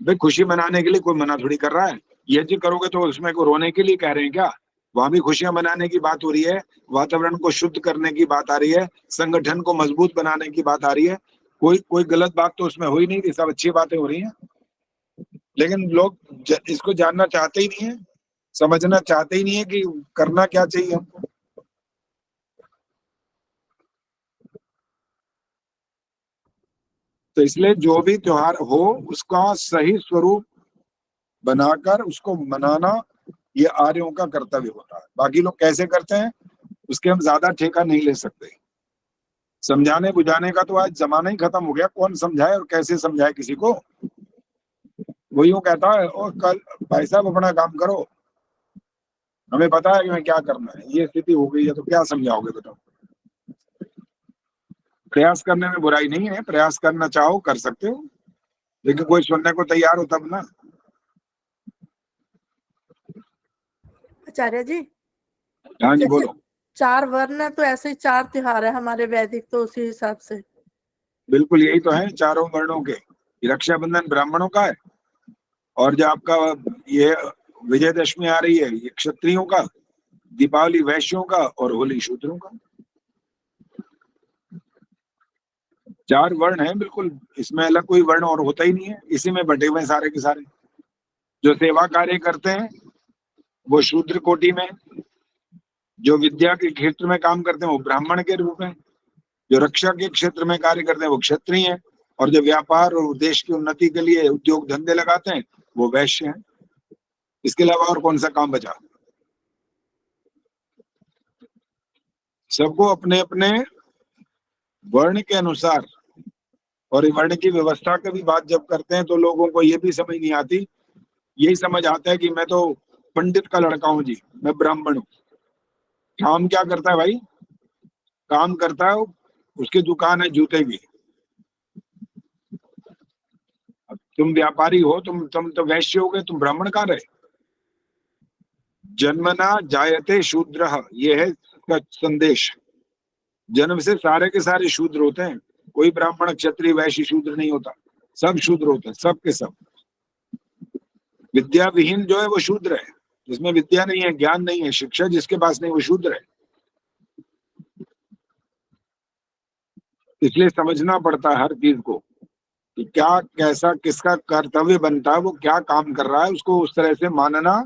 Speaker 2: भाई खुशी मनाने के लिए कोई मना थोड़ी कर रहा है। यज्ञ करोगे तो उसमें को रोने के लिए कह रहे हैं क्या? वहां भी खुशियां मनाने की बात हो रही है, वातावरण को शुद्ध करने की बात आ रही है, संगठन को मजबूत बनाने की बात आ रही है। कोई गलत बात तो उसमें हो ही नहीं रही, सब अच्छी बातें हो रही हैं। लेकिन लोग इसको जानना चाहते ही नहीं है, समझना चाहते ही नहीं है कि करना क्या चाहिए हमको। तो इसलिए जो भी त्योहार हो उसका सही स्वरूप बनाकर उसको मनाना ये आर्यों का कर्तव्य होता है। बाकी लोग कैसे करते हैं उसके हम ज्यादा ठेका नहीं ले सकते। समझाने बुझाने का तो आज जमाना ही खत्म हो गया, कौन समझाए और कैसे समझाए किसी को। वो यूं कहता है और कल भाई साहब अपना काम करो, हमें पता है कि मैं क्या करना है, ये स्थिति हो गई है तो क्या समझाओगे बताओ। प्रयास करने में बुराई नहीं है, प्रयास करना चाहो कर सकते हो, लेकिन कोई सुनने को तैयार हो तब ना।
Speaker 10: आचार्य जी,
Speaker 2: हाँ जी
Speaker 10: जैसे
Speaker 2: बोलो।
Speaker 10: 4 वर्ण है तो ऐसे ही 4 त्योहार है हमारे वैदिक, तो उसी हिसाब से।
Speaker 2: बिल्कुल यही तो है चारों वर्णों के। रक्षाबंधन ब्राह्मणों का है, और जो आपका ये विजयदशमी आ रही है ये क्षत्रियों का, दीपावली वैश्यों का और होली शूद्रों का। 4 वर्ण है बिल्कुल, इसमें अलग कोई वर्ण और होता ही नहीं है, इसी में बटे हुए सारे के सारे। जो सेवा कार्य करते हैं वो शूद्र कोटि में, जो विद्या के क्षेत्र में काम करते हैं वो ब्राह्मण के रूप में, जो रक्षा के क्षेत्र में कार्य करते हैं वो क्षत्रिय हैं, और जो व्यापार और देश की उन्नति के लिए उद्योग धंधे लगाते हैं वो वैश्य हैं। इसके अलावा और कौन सा काम बचा। सबको अपने अपने वर्ण के अनुसार, और वर्ण की व्यवस्था की भी बात जब करते हैं तो लोगों को ये भी समझ नहीं आती। यही समझ आता है कि मैं तो पंडित का लड़का हूं जी, मैं ब्राह्मण हूं। काम क्या करता है भाई, काम करता है उसकी दुकान है जूते की। अब तुम व्यापारी हो, तुम तो वैश्य हो गए, तुम ब्राह्मण कहाँ रहे। जन्मना जायते शूद्रः, ये है इसका संदेश। जन्म से सारे के सारे शूद्र होते हैं, कोई ब्राह्मण क्षत्रिय वैश्य शूद्र नहीं होता, सब शूद्र होते हैं, सब के सब। विद्या विहीन जो है वो शूद्र है, जिसमें विद्या नहीं है, ज्ञान नहीं है, शिक्षा जिसके पास नहीं वो शूद्र है। इसलिए समझना पड़ता है हर चीज को कि क्या कैसा किसका कर्तव्य बनता है, वो क्या काम कर रहा है, उसको उस तरह से मानना,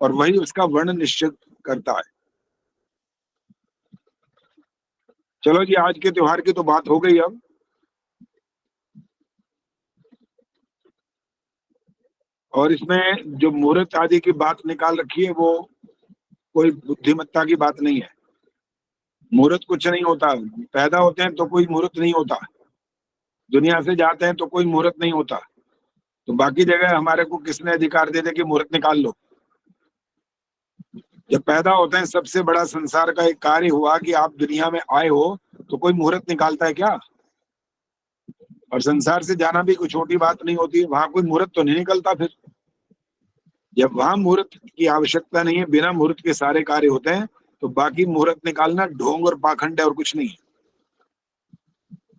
Speaker 2: और वही उसका वर्ण निश्चित करता है। चलो जी, आज के त्योहार की तो बात हो गई। अब और इसमें जो मुहूर्त आदि की बात निकाल रखी है वो कोई बुद्धिमत्ता की बात नहीं है। मुहूर्त कुछ नहीं होता, पैदा होते हैं तो कोई मुहूर्त नहीं होता, दुनिया से जाते हैं तो कोई मुहूर्त नहीं होता। तो बाकी जगह हमारे को किसने अधिकार दे दे कि मुहूर्त निकाल लो। जब पैदा होते हैं सबसे बड़ा संसार का एक कार्य हुआ कि आप दुनिया में आए हो, तो कोई मुहूर्त निकालता है क्या। और संसार से जाना भी कोई छोटी बात नहीं होती है, वहां कोई मुहूर्त तो नहीं निकलता। फिर जब वहां मुहूर्त की आवश्यकता नहीं है, बिना मुहूर्त के सारे कार्य होते हैं, तो बाकी मुहूर्त निकालना ढोंग और पाखंड है और कुछ नहीं है।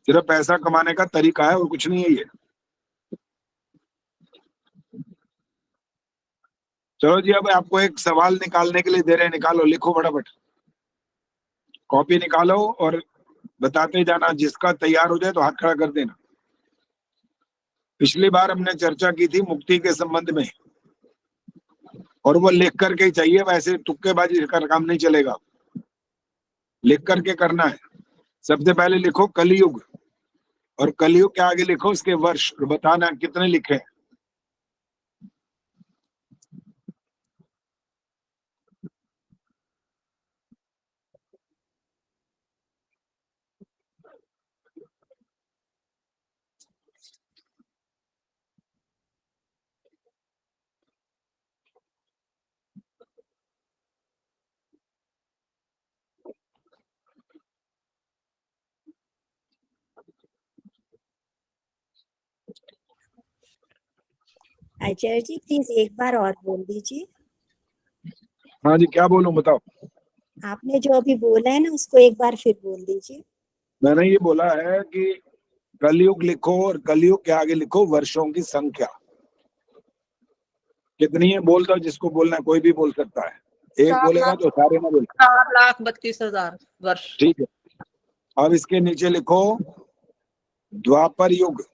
Speaker 2: सिर्फ पैसा कमाने का तरीका है और कुछ नहीं है ये। चलो जी, अब आपको एक सवाल निकालने के लिए दे रहे हैं, निकालो, लिखो फटाफट, कॉपी निकालो और बताते जाना। जिसका तैयार हो जाए तो हाथ खड़ा कर देना। पिछली बार हमने चर्चा की थी मुक्ति के संबंध में, और वो लिख करके ही चाहिए, वैसे तुक्केबाजी कर काम नहीं चलेगा, लिख करके करना है। सबसे पहले लिखो कलयुग, और कलयुग के आगे लिखो उसके वर्ष, और बताना कितने लिखे।
Speaker 13: आचार्य जी प्लीज एक बार और बोल दीजिए।
Speaker 2: हाँ जी, क्या बोलूं बताओ।
Speaker 13: आपने जो अभी बोला है ना उसको एक बार फिर बोल दीजिए।
Speaker 2: मैंने ये बोला है कि कलयुग लिखो, और कलयुग के आगे लिखो वर्षों की संख्या कितनी है। बोल दो, जिसको बोलना है, कोई भी बोल सकता है। एक बोलेगा तो सारे ना बोले।
Speaker 4: 4,32,000 वर्ष।
Speaker 2: ठीक है, अब इसके नीचे लिखो द्वापर युग।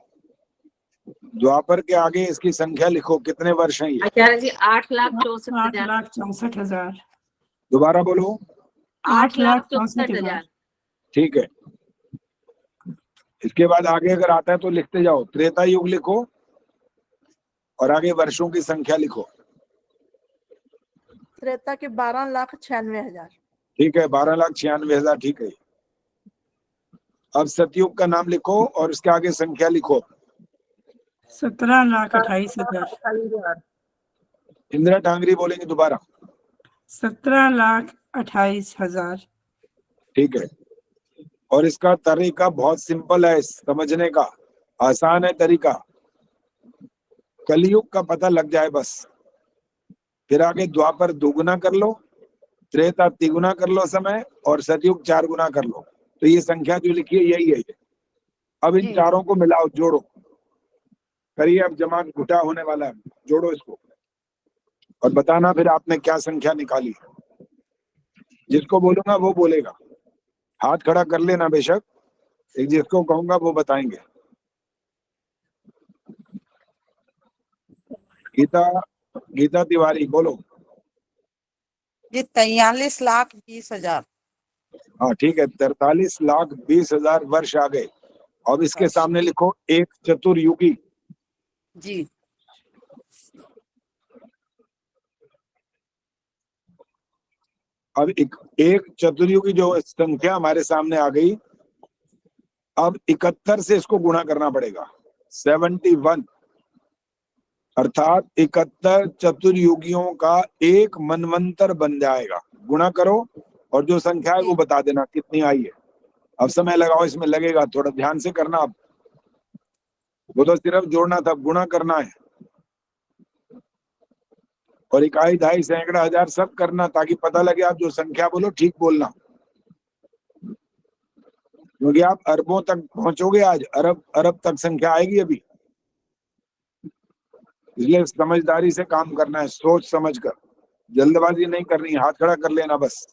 Speaker 2: द्वापर के आगे इसकी संख्या लिखो, कितने वर्ष हैं ये।
Speaker 6: आचार्य जी 8,64,000।
Speaker 12: 8,64,000।
Speaker 2: दोबारा बोलो।
Speaker 12: 8,64,000।
Speaker 2: ठीक है, इसके बाद आगे अगर आता है तो लिखते जाओ। त्रेता युग लिखो। और आगे वर्षों की संख्या लिखो।
Speaker 10: त्रेता की 12,96,000।
Speaker 2: ठीक है, 12,96,000, ठीक है। अब सतयुग का नाम लिखो और उसके आगे संख्या लिखो।
Speaker 12: 17,28,000।
Speaker 2: इंदिरा टांगरी बोलेंगे दोबारा।
Speaker 12: 17,28,000।
Speaker 2: ठीक है, और इसका तरीका बहुत सिंपल है, समझने का आसान है तरीका। कलयुग का पता लग जाए बस, फिर आगे द्वापर दोगुना कर लो, त्रेता तिगुना कर लो समय, और सतयुग 4 गुना कर लो। तो ये संख्या जो लिखी है यही है। अब इन चारों को मिलाओ, जोड़ो, करिए। अब जमा घुटा होने वाला है, जोड़ो इसको और बताना फिर आपने क्या संख्या निकाली। जिसको बोलूंगा वो बोलेगा, हाथ खड़ा कर लेना बेशक। एक जिसको कहूंगा वो बताएंगे। गीता तिवारी बोलो।
Speaker 8: जी 43,20,000।
Speaker 2: हाँ ठीक है, 43,20,000 वर्ष आ गए। अब इसके सामने लिखो एक चतुर्युगी।
Speaker 8: जी
Speaker 2: अब एक चतुर्युगी जो संख्या हमारे सामने आ गई, अब 71 से इसको गुणा करना पड़ेगा। 71 अर्थात 71 चतुर्युगियों का एक मनवंतर बन जाएगा। गुणा करो और जो संख्या है वो बता देना कितनी आई है। अब समय लगाओ, इसमें लगेगा, थोड़ा ध्यान से करना। अब वो तो सिर्फ जोड़ना था, गुणा करना है। और इकाई, दहाई, सैकड़ा, हजार सब करना, ताकि पता लगे। आप जो संख्या बोलो ठीक बोलना, क्योंकि आप अरबों तक पहुंचोगे आज। अरब तक संख्या आएगी अभी, इसलिए समझदारी से काम करना है, सोच समझ कर। जल्दबाजी नहीं करनी, हाथ खड़ा कर लेना बस।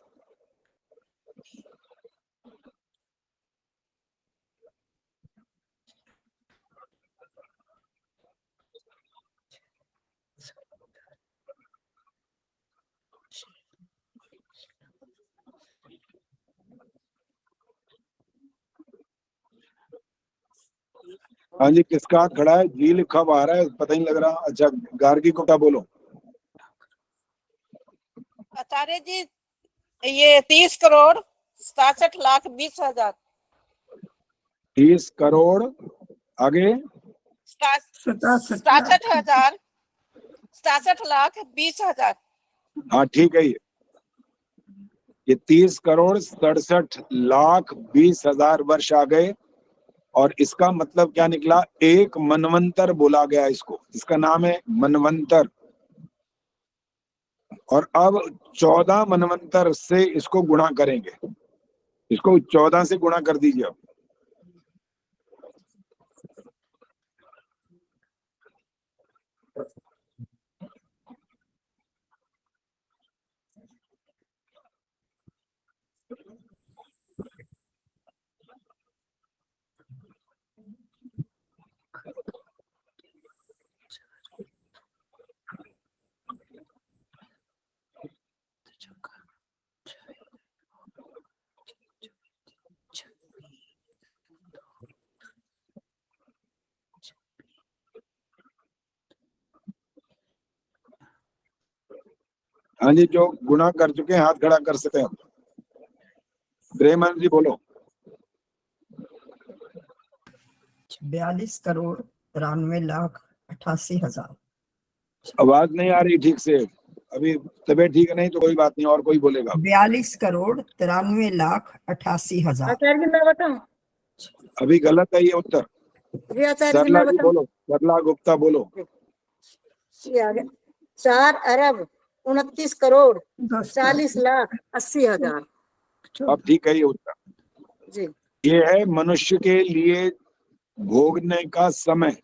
Speaker 2: हाँ जी, किसका हाथ खड़ा है? जी लिखा आ रहा है, पता ही नहीं लग रहा। अच्छा, गार्गी गुप्ता बोलो।
Speaker 9: आचार्य जी ये 30,67,20,000।
Speaker 2: 30 करोड़ आगे
Speaker 9: 67,000, 67,20,000।
Speaker 2: हाँ ठीक है। ये 30 करोड़ 67,20,000 वर्ष आ गए। और इसका मतलब क्या निकला? एक मनवंतर बोला गया इसको। इसका नाम है मनवंतर। और अब 14 मनवंतर से इसको गुणा करेंगे। इसको 14 से गुणा कर दीजिए अब। हाँ जी, जो गुणा कर चुके हैं हाथ खड़ा कर सकते हैं। प्रेमान जी बोलो।
Speaker 5: 42,93,88,000।
Speaker 2: आवाज नहीं आ रही ठीक से, अभी तबीयत ठीक नहीं तो कोई बात नहीं, और कोई बोलेगा।
Speaker 5: 42,93,88,000।
Speaker 11: आचार्य जी मैं बताऊं?
Speaker 2: अभी गलत है ये उत्तर।
Speaker 11: जी आचार्य जी
Speaker 2: सरला
Speaker 11: मैं
Speaker 2: जी
Speaker 11: बताऊं?
Speaker 2: बोलो, सरला गुप्ता बोलो।
Speaker 11: ये आ गया 4,29,40,80,000।
Speaker 2: अब ठीक है ये उत्तर।
Speaker 11: जी
Speaker 2: ये है मनुष्य के लिए भोगने का समय।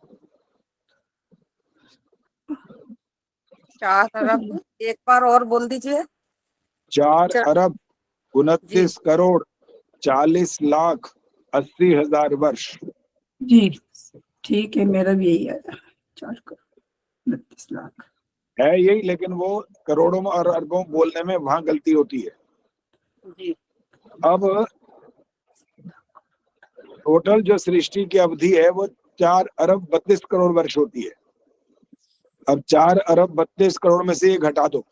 Speaker 8: 4 अरब, एक बार और बोल दीजिए।
Speaker 2: 4 अरब 29 करोड़ 40,80,000 वर्ष।
Speaker 12: जी ठीक है, मेरा भी यही आया 4 करोड़ 29 लाख
Speaker 2: है यही, लेकिन वो करोड़ों और अरबों बोलने में वहां गलती होती है।
Speaker 8: जी
Speaker 2: अब टोटल जो सृष्टि की अवधि है वो 4 अरब 32 करोड़ वर्ष होती है। अब 4 अरब 32 करोड़ में से ये घटा दो।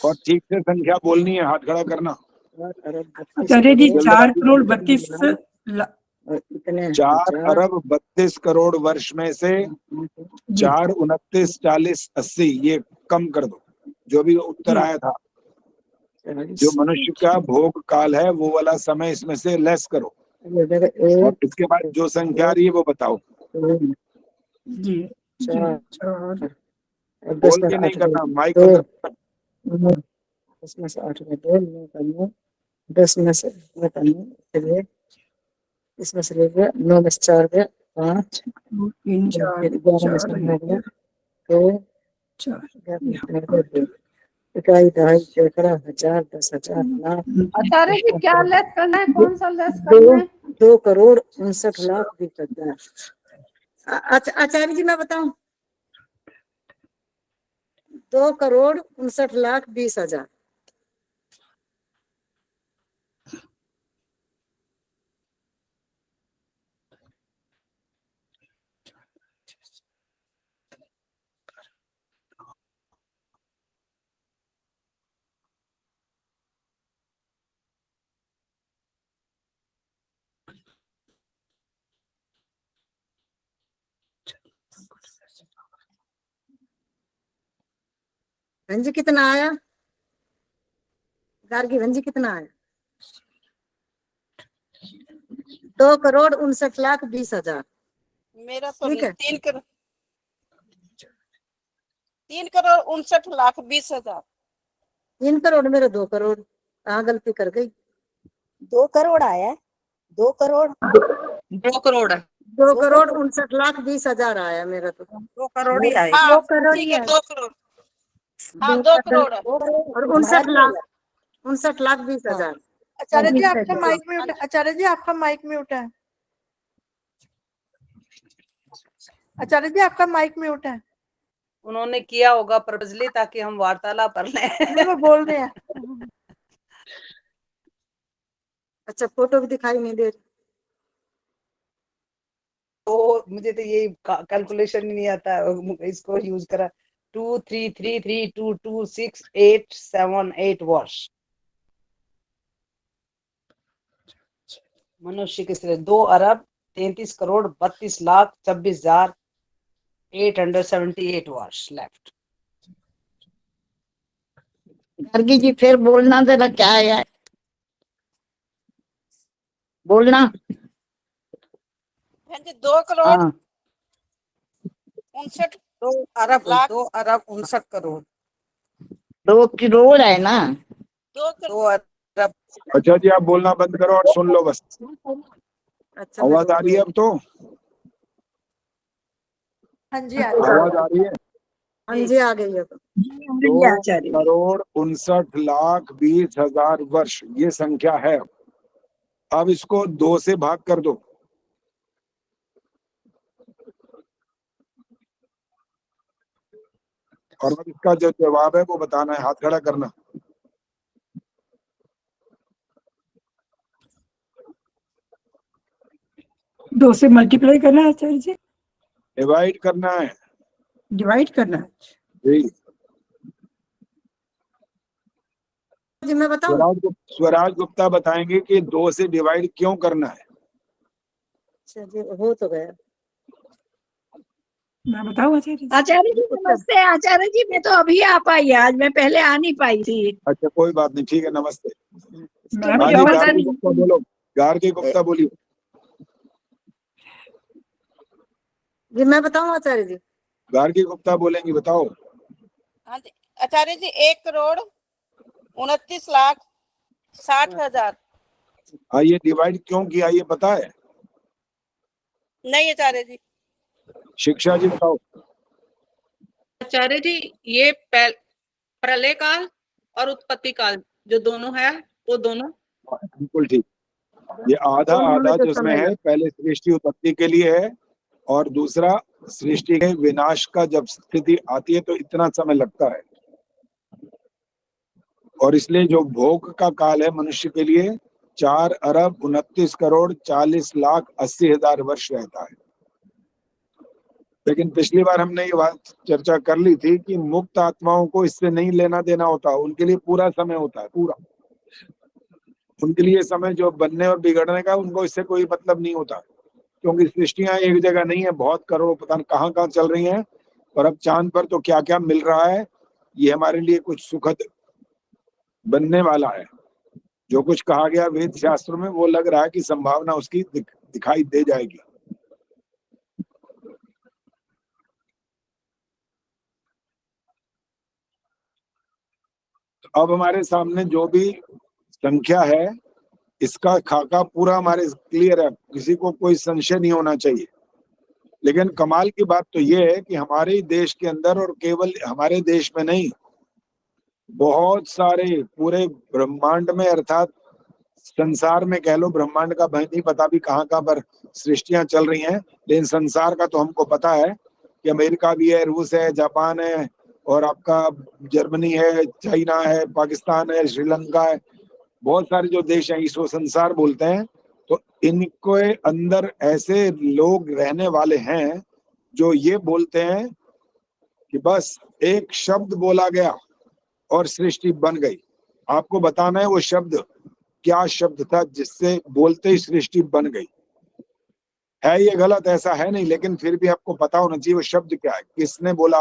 Speaker 2: और ठीक से संख्या बोलनी है, हाथ खड़ा करना।
Speaker 12: आचार्य जी 4 करोड़ 32
Speaker 2: 4 अरब 32 करोड़ वर्ष में से 4 29 40 80 ये कम कर दो। जो भी उत्तर आया था, जो मनुष्य का भोग काल है वो वाला समय इसमें से लेस करो, और इसके बाद जो संख्या आ रही है वो बताओ।
Speaker 12: जी
Speaker 2: बोल के नहीं करना, माइक
Speaker 14: इसमें से 8 में 2 9 करना, 10 में से 2 करना, चलिए इसमें से 9 में से 4 गया 5
Speaker 12: 3 4
Speaker 14: 11 में से 9 गया 2 4 इकाई दहाई सैकड़ा 1000 10,000 लाख।
Speaker 9: आचार्य जी क्या लेस करना है, कौन सा लेस करना है?
Speaker 14: 2 करोड़ 59,20,000। आचार्य जी मैं बताऊं, 2 करोड़ 59,20,000। भंजी कितना आया? गार्गी भंजी कितना आया? 2 करोड़ 59,20,000।
Speaker 9: मेरा तो
Speaker 14: ठीक है।
Speaker 9: 3 करोड़ 59,20,000।
Speaker 14: 3 करोड़ मेरे 2 करोड़। हाँ गलती कर गई।
Speaker 13: 2 करोड़ आया, 2 करोड़
Speaker 4: 2 करोड़ है।
Speaker 14: 2 करोड़ 59,20,000 आया मेरा तो।
Speaker 8: 2 करोड़ ही आए।
Speaker 9: हाँ
Speaker 13: 2 करोड़
Speaker 9: ठीक
Speaker 13: ही
Speaker 9: है,
Speaker 13: आया।
Speaker 9: 2 करोड़। हाँ 2 करोड़ है।
Speaker 14: और 59,20,000।
Speaker 10: आचार्य जी आपका माइक म्यूट है। आचार्य जी आपका माइक म्यूट है। आचार्य जी आपका माइक म्यूट है।
Speaker 4: उन्होंने किया होगा पर्पजली ताकि हम वार्तालाप कर लें।
Speaker 10: वो बोल रहे हैं।
Speaker 14: अच्छा फोटो भी दिखाई नहीं दे रही।
Speaker 4: तो मुझे तो ये कैलकुलेशन ही नहीं आता है, इसको यूज करा 2 3 3 3 2 2 6 8 7 8 वर्ष। मनुष्य के सिरे 2 अरब 33 करोड़ 32 लाख 26,878 वर्ष लेफ्ट।
Speaker 7: गार्गी जी फिर बोलना जरा, क्या है बोलना।
Speaker 9: 2 करोड़
Speaker 7: हाँ
Speaker 9: 59
Speaker 8: 2 अरब
Speaker 9: लाख
Speaker 8: 2 अरब 59 करोड़
Speaker 7: 2 करोड़ है ना।
Speaker 9: 2
Speaker 8: 2 अरब।
Speaker 2: अच्छा जी आप बोलना बंद करो और सुन लो बस।
Speaker 14: अच्छा
Speaker 2: आवाज आ रही है अब तो?
Speaker 10: हाँ जी
Speaker 2: आवाज आ रही है?
Speaker 14: हाँ जी आ गई है।
Speaker 2: 2 करोड़ 59,20,000 वर्ष ये संख्या है। अब इसको 2 से भाग कर दो। और अब इसका जो जवाब है वो बताना है, हाथ खड़ा करना।
Speaker 12: दो से मल्टीप्लाई करना है आचार्य जी,
Speaker 2: डिवाइड करना है।
Speaker 12: डिवाइड करना है।
Speaker 2: जी
Speaker 14: जी मैं बताऊं।
Speaker 2: स्वराज गुप्ता बताएंगे कि 2 से डिवाइड क्यों करना है।
Speaker 14: अच्छा जी हो तो गया।
Speaker 12: मैं बताऊं आचार्य जी?
Speaker 1: आचार्य जी नमस्ते। आचार्य जी मैं तो अभी आ पाई, आज मैं पहले आ नहीं पाई थी।
Speaker 2: अच्छा कोई बात नहीं, ठीक है नमस्ते।
Speaker 12: मैं
Speaker 2: हाँ जी
Speaker 12: बताऊं
Speaker 2: गार्गी
Speaker 12: आचार्य?
Speaker 2: गुप्ता बोलो, गार्गी गुप्ता बोलिए।
Speaker 14: जी मैं बताऊं आचार्य जी।
Speaker 2: गार्गी गुप्ता बोलेंगी, बताओ।
Speaker 9: हाँ जी आचार्य जी 1 करोड़ 29,60,000।
Speaker 2: हाँ ये डिवाइड क्यों किया ये पता है?
Speaker 9: नहीं आचार्य जी।
Speaker 2: शिक्षा जी बताओ।
Speaker 6: आचार्य जी ये प्रलय काल और उत्पत्ति काल जो दोनों है वो दोनों।
Speaker 2: बिल्कुल ठीक। ये आधा आधा जो इसमें है, पहले सृष्टि उत्पत्ति के लिए है और दूसरा सृष्टि के विनाश का जब स्थिति आती है तो इतना समय लगता है। और इसलिए जो भोग का काल है मनुष्य के लिए 4,29,40,80,000 वर्ष रहता है। लेकिन पिछली बार हमने ये बात चर्चा कर ली थी कि मुक्त आत्माओं को इससे नहीं लेना देना होता, उनके लिए पूरा समय होता है, पूरा। उनके लिए समय जो बनने और बिगड़ने का, उनको इससे कोई मतलब नहीं होता, क्योंकि सृष्टियां एक जगह नहीं है, बहुत करोड़ों पता नहीं कहाँ कहाँ चल रही हैं। और अब चांद पर तो क्या क्या मिल रहा है, ये हमारे लिए कुछ सुखद बनने वाला है। जो कुछ कहा गया वेद शास्त्र में, वो लग रहा है कि संभावना उसकी दिखाई दे जाएगी। तो अब हमारे सामने जो भी संख्या है, इसका खाका पूरा हमारे क्लियर है, किसी को कोई संशय नहीं होना चाहिए। लेकिन कमाल की बात तो ये है कि हमारे देश के अंदर, और केवल हमारे देश में नहीं, बहुत सारे पूरे ब्रह्मांड में, अर्थात संसार में कह लो, ब्रह्मांड का नहीं पता भी कहाँ कहाँ पर सृष्टियां चल रही हैं, लेकिन संसार का तो हमको पता है कि अमेरिका भी है, रूस है, जापान है, और आपका जर्मनी है, चाइना है, पाकिस्तान है, श्रीलंका है, बहुत सारे जो देश हैं इसको संसार बोलते हैं। तो इनके अंदर ऐसे लोग रहने वाले हैं जो ये बोलते हैं कि बस एक शब्द बोला गया और सृष्टि बन गई। आपको बताना है वो शब्द क्या शब्द था जिससे बोलते ही सृष्टि बन गई। है ये गलत? ऐसा है नहीं, लेकिन फिर भी आपको पता होना चाहिए वो शब्द क्या है, किसने बोला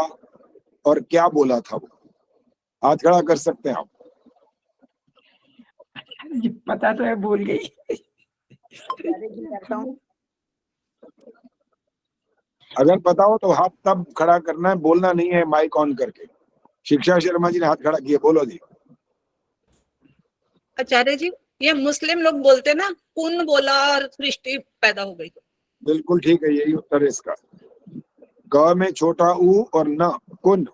Speaker 2: और क्या बोला था वो। हाथ खड़ा कर सकते हैं आप?
Speaker 12: पता तो है, भूल गई।
Speaker 2: अगर पता हो तो हाथ तब खड़ा करना है, बोलना नहीं है माइक ऑन करके। शिक्षा शर्मा जी ने हाथ खड़ा किया, बोलो जी।
Speaker 6: आचार्य जी, ये मुस्लिम लोग बोलते ना, कुन बोला और सृष्टि पैदा हो गई।
Speaker 2: बिल्कुल ठीक है, यही उत्तर है इसका। ग में छोटा ऊ और न, कुन,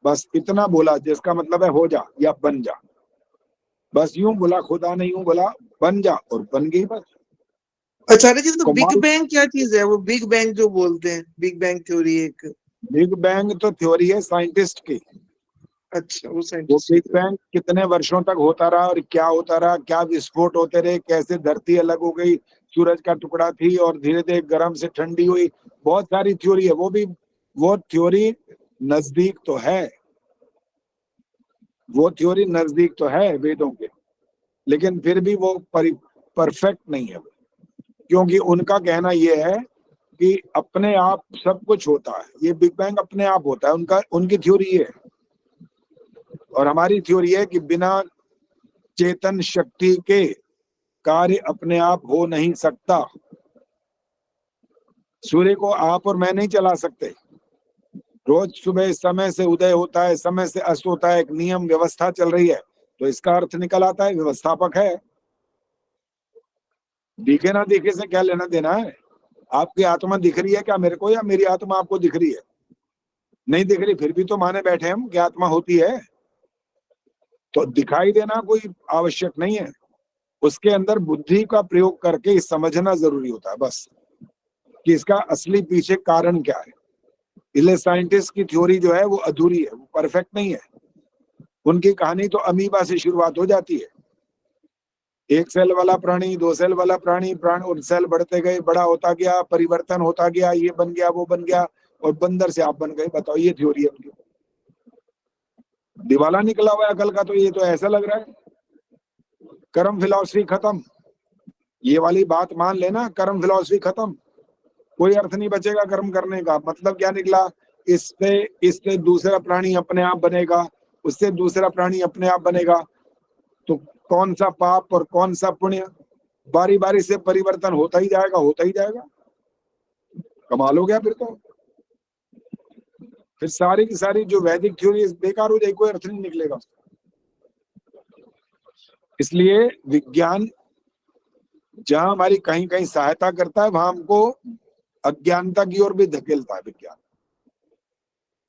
Speaker 2: बस इतना बोला जिसका मतलब है हो जा या बन जा। बस यूं बोला, खुदा ने यूं बोला बन जा और बन गई बस।
Speaker 3: आचार्य जी, तो बिग बैंग क्या चीज है? वो बिग बैंग जो बोलते हैं, बिग बैंग थ्योरी एक।
Speaker 2: बिग बैंग तो थ्योरी है साइंटिस्ट की।
Speaker 3: अच्छा, वो
Speaker 2: बिग बैंग कितने वर्षों तक होता रहा और क्या होता रहा, क्या विस्फोट होते रहे, कैसे धरती अलग हो गई, सूरज का टुकड़ा थी और धीरे धीरे गर्म से ठंडी हुई, बहुत सारी थ्योरी है। वो थ्योरी नजदीक तो है, वो थ्योरी नजदीक तो है वेदों के, लेकिन फिर भी वो परफेक्ट नहीं है, क्योंकि उनका कहना ये है कि अपने आप सब कुछ होता है, ये बिग बैंग अपने आप होता है, उनकी थ्योरी ये है। और हमारी थ्योरी है कि बिना चेतन शक्ति के कार्य अपने आप हो नहीं सकता। सूर्य को आप और मैं नहीं चला सकते। रोज सुबह समय से उदय होता है, समय से अस्त होता है, एक नियम व्यवस्था चल रही है, तो इसका अर्थ निकल आता है व्यवस्थापक है। दिखे ना दिखे से क्या लेना देना है? आपकी आत्मा दिख रही है क्या मेरे को, या मेरी आत्मा आपको दिख रही है? नहीं दिख रही, फिर भी तो माने बैठे हम कि आत्मा होती है। तो दिखाई देना कोई आवश्यक नहीं है, उसके अंदर बुद्धि का प्रयोग करके समझना जरूरी होता है बस, कि इसका असली पीछे कारण क्या है। इसलिए साइंटिस्ट की थ्योरी जो है वो अधूरी है, वो परफेक्ट नहीं है। उनकी कहानी तो अमीबा से शुरुआत हो जाती है, एक सेल वाला प्राणी, दो सेल वाला प्राणी, और सेल बढ़ते गए, बड़ा होता गया, परिवर्तन होता गया, ये बन गया, वो बन गया, और बंदर से आप बन गए। बताओ, ये थ्योरी है उनकी। दिवाला निकला हुआ अकल का, तो ये तो ऐसा लग रहा है कर्म फिलॉसफी खत्म। ये वाली बात मान लेना, कर्म फिलॉसफी खत्म, कोई अर्थ नहीं बचेगा कर्म करने का। मतलब क्या निकला, इससे दूसरा प्राणी अपने आप बनेगा, उससे दूसरा प्राणी अपने आप बनेगा, तो कौन सा पाप और कौन सा पुण्य, बारी बारी से परिवर्तन होता ही जाएगा, होता ही जाएगा। कमाल हो गया फिर तो। फिर सारी की सारी जो वैदिक थ्योरी बेकार हो जाएगी, कोई अर्थ नहीं निकलेगा। इसलिए विज्ञान जहां हमारी कहीं कहीं सहायता करता है, वहां हमको अज्ञानता की ओर भी धकेलता है। विज्ञान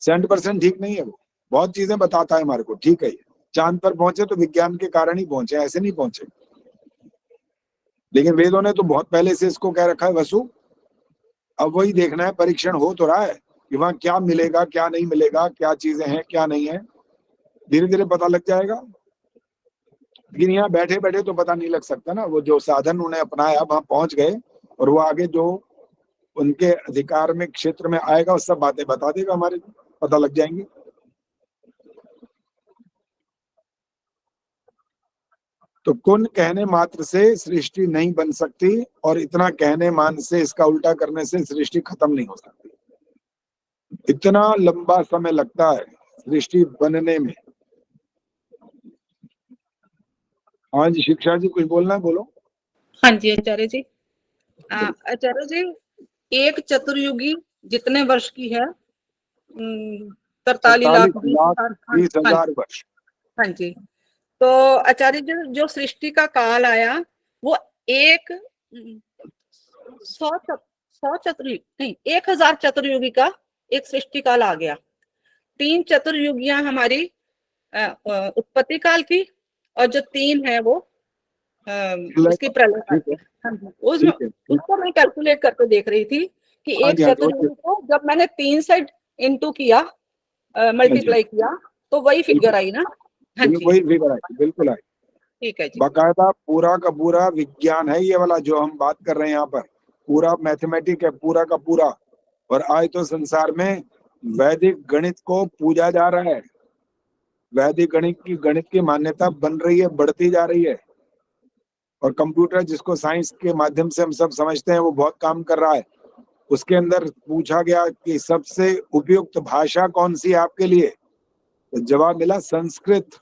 Speaker 2: 100% ठीक नहीं है, वो बहुत चीजें बताता है हमारे को, ठीक है। चांद पर पहुंचे तो विज्ञान के कारण ही पहुंचे, ऐसे नहीं पहुंचे। लेकिन वेदों ने तो बहुत पहले से इसको कह रखा है वसु, अब वही देखना है, परीक्षण हो तो रहा है कि वहां क्या मिलेगा, क्या नहीं मिलेगा, क्या चीजें हैं, क्या नहीं है, धीरे धीरे पता लग जाएगा। लेकिन यहाँ बैठे बैठे तो पता नहीं लग सकता ना, वो जो साधन उन्हें अपनाया वहां पहुंच गए, और वो आगे जो उनके अधिकार में क्षेत्र में आएगा वो सब बातें बता देगा, हमारे पता लग जाएंगी। तो कुन कहने मात्र से सृष्टि नहीं बन सकती, और इतना कहने मान से, इसका उल्टा करने से सृष्टि खत्म नहीं हो सकती। इतना लंबा समय लगता है सृष्टि बनने में। हाँ जी, शिक्षा जी कुछ बोलना है, बोलो।
Speaker 9: हाँ जी आचार्य जी। आचार्य जी, एक चतुर्युगी जितने वर्ष की है 43 लाख
Speaker 2: 20 हजार वर्ष।
Speaker 9: हाँ जी। तो आचार्य जी, जो सृष्टि का काल आया वो एक 1000 चतुर्युगी का एक सृष्टि काल आ गया। 3 चतुर्युगियां हमारी उत्पत्ति काल की, और जो 3 है वो उसकी प्रलय काल की। हाँ जी, उसको मैं कैलकुलेट करके देख रही थी कि एक चतुर्युगी को जब मैंने 3 से इंटू किया, मल्टीप्लाई किया, तो वही फिगर आई ना। हाँ जी,
Speaker 2: वही फिगर आई, बिल्कुल आई।
Speaker 9: ठीक है जी।
Speaker 2: बाकायदा पूरा का पूरा विज्ञान है ये वाला जो हम बात कर रहे हैं यहाँ पर, पूरा मैथमेटिक है पूरा का पूरा। और आज तो संसार में वैदिक गणित को पूजा जा रहा है, वैदिक गणित की मान्यता बन रही है, बढ़ती जा रही है। और कंप्यूटर जिसको साइंस के माध्यम से हम सब समझते हैं वो बहुत काम कर रहा है। उसके अंदर पूछा गया कि सबसे उपयुक्त भाषा कौन सी है आपके लिए, तो जवाब मिला संस्कृत।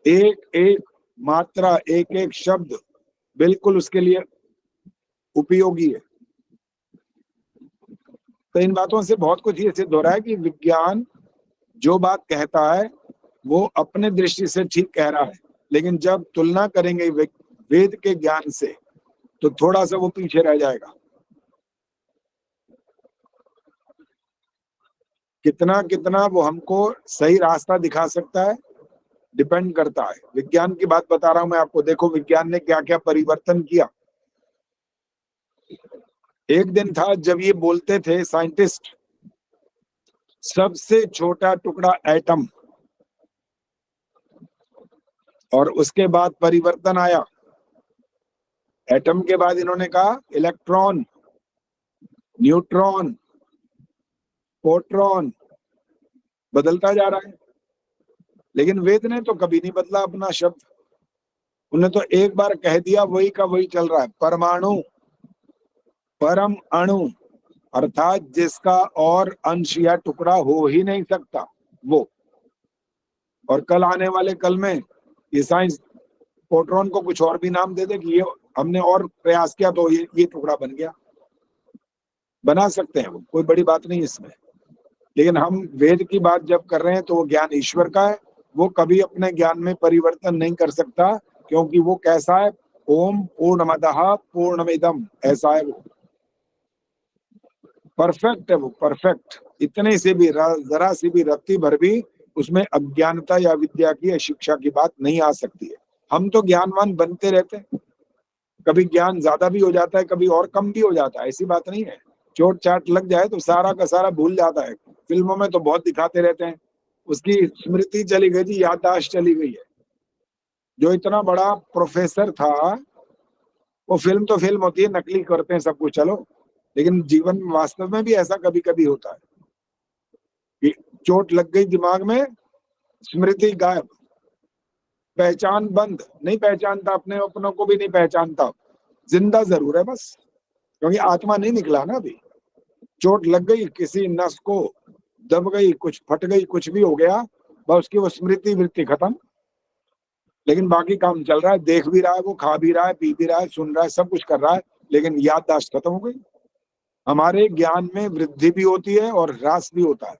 Speaker 2: एक एक मात्रा, एक एक शब्द बिल्कुल उसके लिए उपयोगी है। तो इन बातों से बहुत कुछ ये सिद्ध हो रहा है कि विज्ञान जो बात कहता है वो अपने दृष्टि से ठीक कह रहा है, लेकिन जब तुलना करेंगे वेद के ज्ञान से तो थोड़ा सा वो पीछे रह जाएगा। कितना कितना वो हमको सही रास्ता दिखा सकता है, डिपेंड करता है। विज्ञान की बात बता रहा हूं मैं आपको। देखो विज्ञान ने क्या क्या परिवर्तन किया। एक दिन था जब ये बोलते थे साइंटिस्ट, सबसे छोटा टुकड़ा एटम, और उसके बाद परिवर्तन आया। एटम के बाद इन्होंने कहा इलेक्ट्रॉन, न्यूट्रॉन, प्रोटॉन, बदलता जा रहा है। लेकिन वेद ने तो कभी नहीं बदला अपना शब्द। उन्हें तो एक बार कह दिया, वही का वही चल रहा है। परमाणु, परम अणु, अर्थात जिसका और अंश या टुकड़ा हो ही नहीं सकता वो। और कल आने वाले कल में ये साइंस प्रोटॉन को कुछ और भी नाम दे दे कि ये हमने और प्रयास किया तो ये टुकड़ा बन गया। बना सकते हैं वो, कोई बड़ी बात नहीं इसमें। लेकिन हम वेद की बात जब कर रहे हैं तो वो ज्ञान ईश्वर का है, वो कभी अपने ज्ञान में परिवर्तन नहीं कर सकता, क्योंकि वो कैसा है, ओम पूर्णमदः पूर्णमिदम, ऐसा है वो, परफेक्ट है वो, परफेक्ट। इतने से भी जरा सी भी रत्ती भर भी उसमें अज्ञानता या विद्या की या शिक्षा की बात नहीं आ सकती है। हम तो ज्ञानवान बनते रहते हैं, कभी ज्ञान ज्यादा भी हो जाता है, कभी और कम भी हो जाता है, ऐसी बात नहीं है। चोट चाट लग जाए तो सारा का सारा भूल जाता है। फिल्मों में तो बहुत दिखाते रहते हैं, उसकी स्मृति चली गई थी, याददाश्त चली गई है। जो इतना बड़ा प्रोफेसर था, वो फिल्म तो फिल्म होती है, नकली करते हैं सब कुछ, चलो, लेकिन जीवन वास्तव में भी ऐसा कभी कभी होता है कि चोट लग गई दिमाग में, स्मृति गायब, पहचान बंद, नहीं पहचानता अपने अपनों को भी नहीं पहचानता, जिंदा जरूर है बस, क्योंकि आत्मा नहीं निकला ना अभी। चोट लग गई, किसी नस को दब गई, कुछ फट गई, कुछ भी हो गया, बस उसकी वो स्मृति वृत्ति खत्म। लेकिन बाकी काम चल रहा है, देख भी रहा है, वो खा भी रहा है, पी भी रहा है, सुन रहा है, सब कुछ कर रहा है, लेकिन याददाश्त खत्म हो गई। हमारे ज्ञान में वृद्धि भी होती है और ह्रास भी होता है,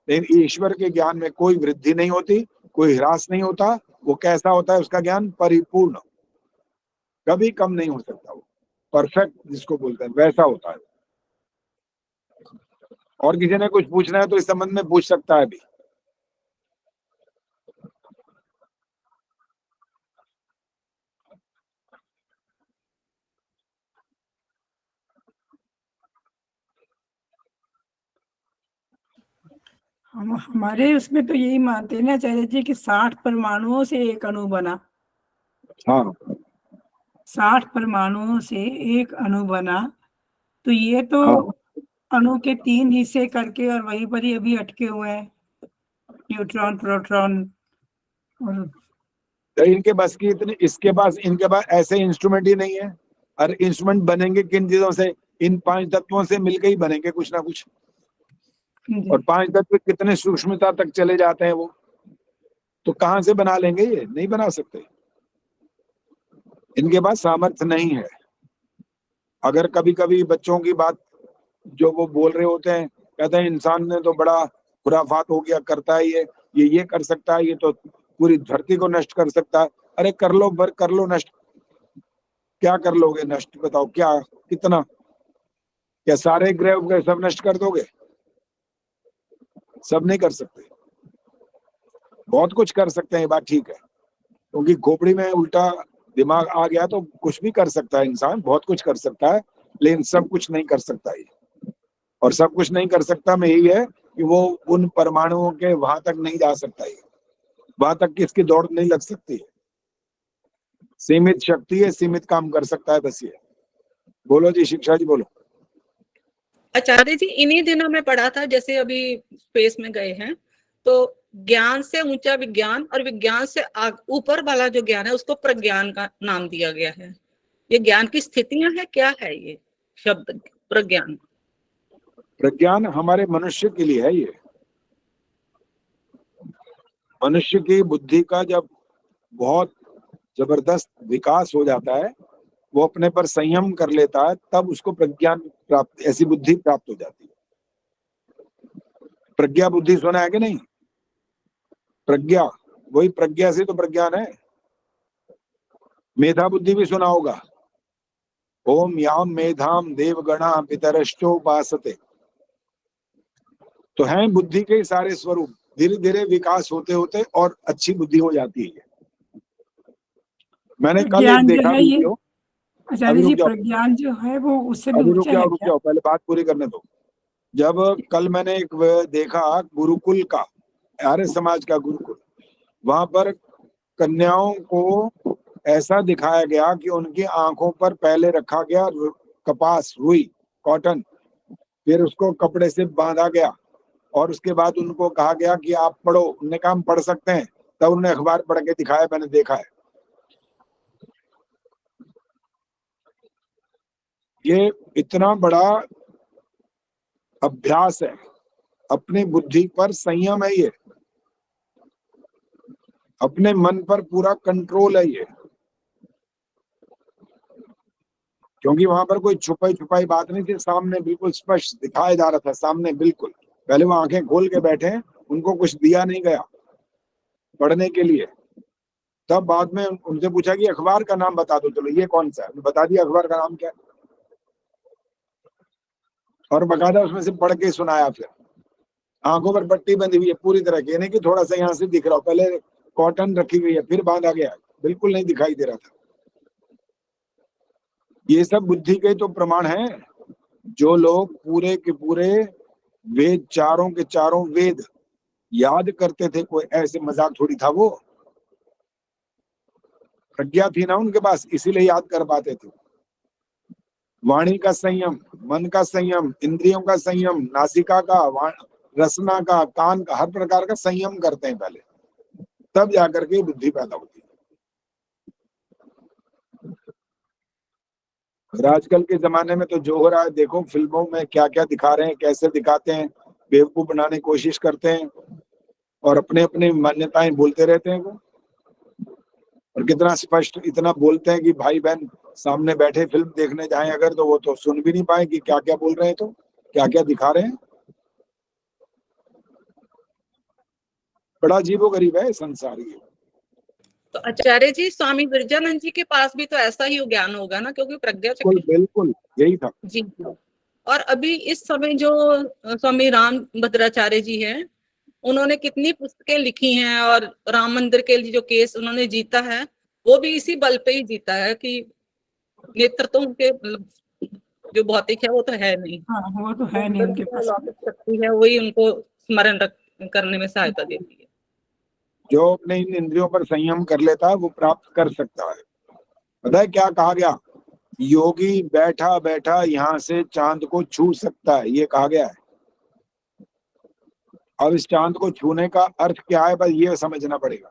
Speaker 2: लेकिन ईश्वर के ज्ञान में कोई वृद्धि नहीं होती, कोई ह्रास नहीं होता। वो कैसा होता है, उसका ज्ञान परिपूर्ण, कभी कम नहीं हो सकता, वो परफेक्ट जिसको बोलते हैं वैसा होता है। और किसी ने कुछ पूछना है तो इस संबंध में पूछ सकता है अभी।
Speaker 12: हम हमारे उसमें तो यही मानते हैं ना आचार्य जी कि 60 परमाणुओं से एक अणु बना।
Speaker 2: हाँ
Speaker 12: 60 परमाणुओं से एक अणु बना, तो ये तो
Speaker 2: हाँ
Speaker 12: अणु के 3 हिस्से करके और वहीं पर ही अभी अटके हुए हैं, न्यूट्रॉन, प्रोटॉन। और
Speaker 2: तो इनके बस की इतनी, इनके पास ऐसे इंस्ट्रूमेंट ही नहीं है। और इंस्ट्रूमेंट बनेंगे किन चीजों से? इन 5 तत्वों से मिलकर ही बनेंगे कुछ ना कुछ। और 5 तत्व कितने सूक्ष्मता तक चले जाते हैं वो, तो कहां से बना लेंगे? ये नहीं बना सकते, इनके पास सामर्थ्य नहीं है। अगर कभी कभी बच्चों की बात जो वो बोल रहे होते हैं, कहते हैं इंसान ने तो बड़ा खुराफात हो गया, करता है ये कर सकता है, ये तो पूरी धरती को नष्ट कर सकता है। अरे कर लो नष्ट। क्या कर लोगे नष्ट? बताओ क्या, कितना? क्या सारे ग्रह सब नष्ट कर दोगे? सब नहीं कर सकते, बहुत कुछ कर सकते हैं, ये बात ठीक है। क्योंकि खोपड़ी में उल्टा दिमाग आ गया तो कुछ भी कर सकता है इंसान, बहुत कुछ कर सकता है, लेकिन सब कुछ नहीं कर सकता ये। और सब कुछ नहीं कर सकता में यही है कि वो उन परमाणुओं के वहां तक नहीं जा सकता है, वहां तक किसकी दौड़ नहीं लग सकती है। सीमित शक्ति है, सीमित काम कर सकता है, बस ये। बोलो जी, शिक्षा जी बोलो।
Speaker 15: आचार्य जी, इन्हीं दिनों में पढ़ा था, जैसे अभी स्पेस में गए हैं, तो ज्ञान से ऊंचा विज्ञान और विज्ञान से ऊपर वाला जो ज्ञान है उसको प्रज्ञान का नाम दिया गया है। ये ज्ञान की स्थितियां है, क्या है ये शब्द प्रज्ञान?
Speaker 2: प्रज्ञान हमारे मनुष्य के लिए है। ये मनुष्य की बुद्धि का जब बहुत जबरदस्त विकास हो जाता है, वो अपने पर संयम कर लेता है, तब उसको प्रज्ञान प्राप्त, ऐसी बुद्धि प्राप्त हो जाती है। प्रज्ञा बुद्धि सुना है कि नहीं? प्रज्ञा, वही प्रज्ञा से तो प्रज्ञान है। मेधा बुद्धि भी सुना होगा। ओम याम मेधाम देवगणा पितरश्चोपासते। तो हैं बुद्धि के सारे स्वरूप। धीरे धीरे विकास होते होते और अच्छी बुद्धि हो जाती है। मैंने कल एक देखा वीडियो।
Speaker 12: आचार्य जी, प्रज्ञान जो है वो उससे भी ऊंचा है
Speaker 2: रुक जाओ, पहले बात पूरी करने दो। जब कल मैंने एक देखा गुरुकुल का, आर्य समाज का गुरुकुल, वहां पर कन्याओं को ऐसा दिखाया गया कि उनकी आंखों पर पहले रखा गया कपास, रुई, कॉटन, फिर उसको कपड़े से बांधा गया और उसके बाद उनको कहा गया कि आप पढ़ो। उन्होंने कहा हम पढ़ सकते हैं, तब उन्होंने अखबार पढ़ के दिखाया, मैंने देखा है। ये इतना बड़ा अभ्यास है, अपनी बुद्धि पर संयम है, ये अपने मन पर पूरा कंट्रोल है ये। क्योंकि वहां पर कोई छुपाई बात नहीं थी, सामने बिल्कुल स्पष्ट दिखाया जा रहा था, सामने बिल्कुल। पहले वो आंखें खोल के बैठे, उनको कुछ दिया नहीं गया पढ़ने के लिए। तब बाद में उनसे पूछा कि अखबार का नाम बता दो, चलो ये कौन सा है, बता दिया अखबार का नाम क्या है, और बकायदा उसमें से पढ़ के सुनाया। फिर आंखों पर पट्टी बंधी हुई है पूरी तरह की, नहीं कि थोड़ा सा यहाँ से दिख रहा हो, पहले कॉटन रखी गई है, फिर बांधा गया, बिल्कुल नहीं दिखाई दे रहा था। ये सब बुद्धि के तो प्रमाण हैं। जो लोग पूरे के पूरे वेद, चारों के चारों वेद याद करते थे, कोई ऐसे मजाक थोड़ी था। वो प्रज्ञा थी ना उनके पास, इसीलिए याद कर पाते थे। वाणी का संयम, मन का संयम, इंद्रियों का संयम, नासिका का, रसना का, कान का, हर प्रकार का संयम करते हैं पहले, तब जाकर के बुद्धि पैदा होती है। और आजकल के जमाने में तो जो हो रहा है देखो, फिल्मों में क्या क्या दिखा रहे हैं, कैसे दिखाते हैं, बेवकूफ बनाने की कोशिश करते हैं और अपने अपने मान्यताएं बोलते रहते हैं वो। और कितना स्पष्ट इतना बोलते हैं कि भाई बहन सामने बैठे फिल्म देखने जाएं अगर, तो वो तो सुन भी नहीं पाए कि क्या क्या बोल रहे हैं, तो क्या क्या दिखा रहे हैं। बड़ा अजीबोगरीब है संसार ये।
Speaker 15: तो आचार्य जी, स्वामी विरजानंद जी के पास भी तो ऐसा ही ज्ञान होगा ना, क्योंकि प्रज्ञा
Speaker 2: बिल्कुल यही था
Speaker 15: जी। और अभी इस समय जो स्वामी राम भद्राचार्य जी हैं, उन्होंने कितनी पुस्तकें लिखी हैं, और राम मंदिर के लिए जो केस उन्होंने जीता है, वो भी इसी बल पे ही जीता है कि नेतृत्व उनके जो भौतिक है वो तो है नहीं।
Speaker 12: हाँ, वो तो है नहीं उनके पास।
Speaker 15: शक्ति है, वही उनको स्मरण करने में सहायता देती है।
Speaker 2: जो अपने इन इंद्रियों पर संयम कर लेता है वो प्राप्त कर सकता है। पता है क्या कहा गया? योगी बैठा बैठा यहाँ से चांद को छू सकता है, ये कहा गया है। अब इस चांद को छूने का अर्थ क्या है, बस ये समझना पड़ेगा।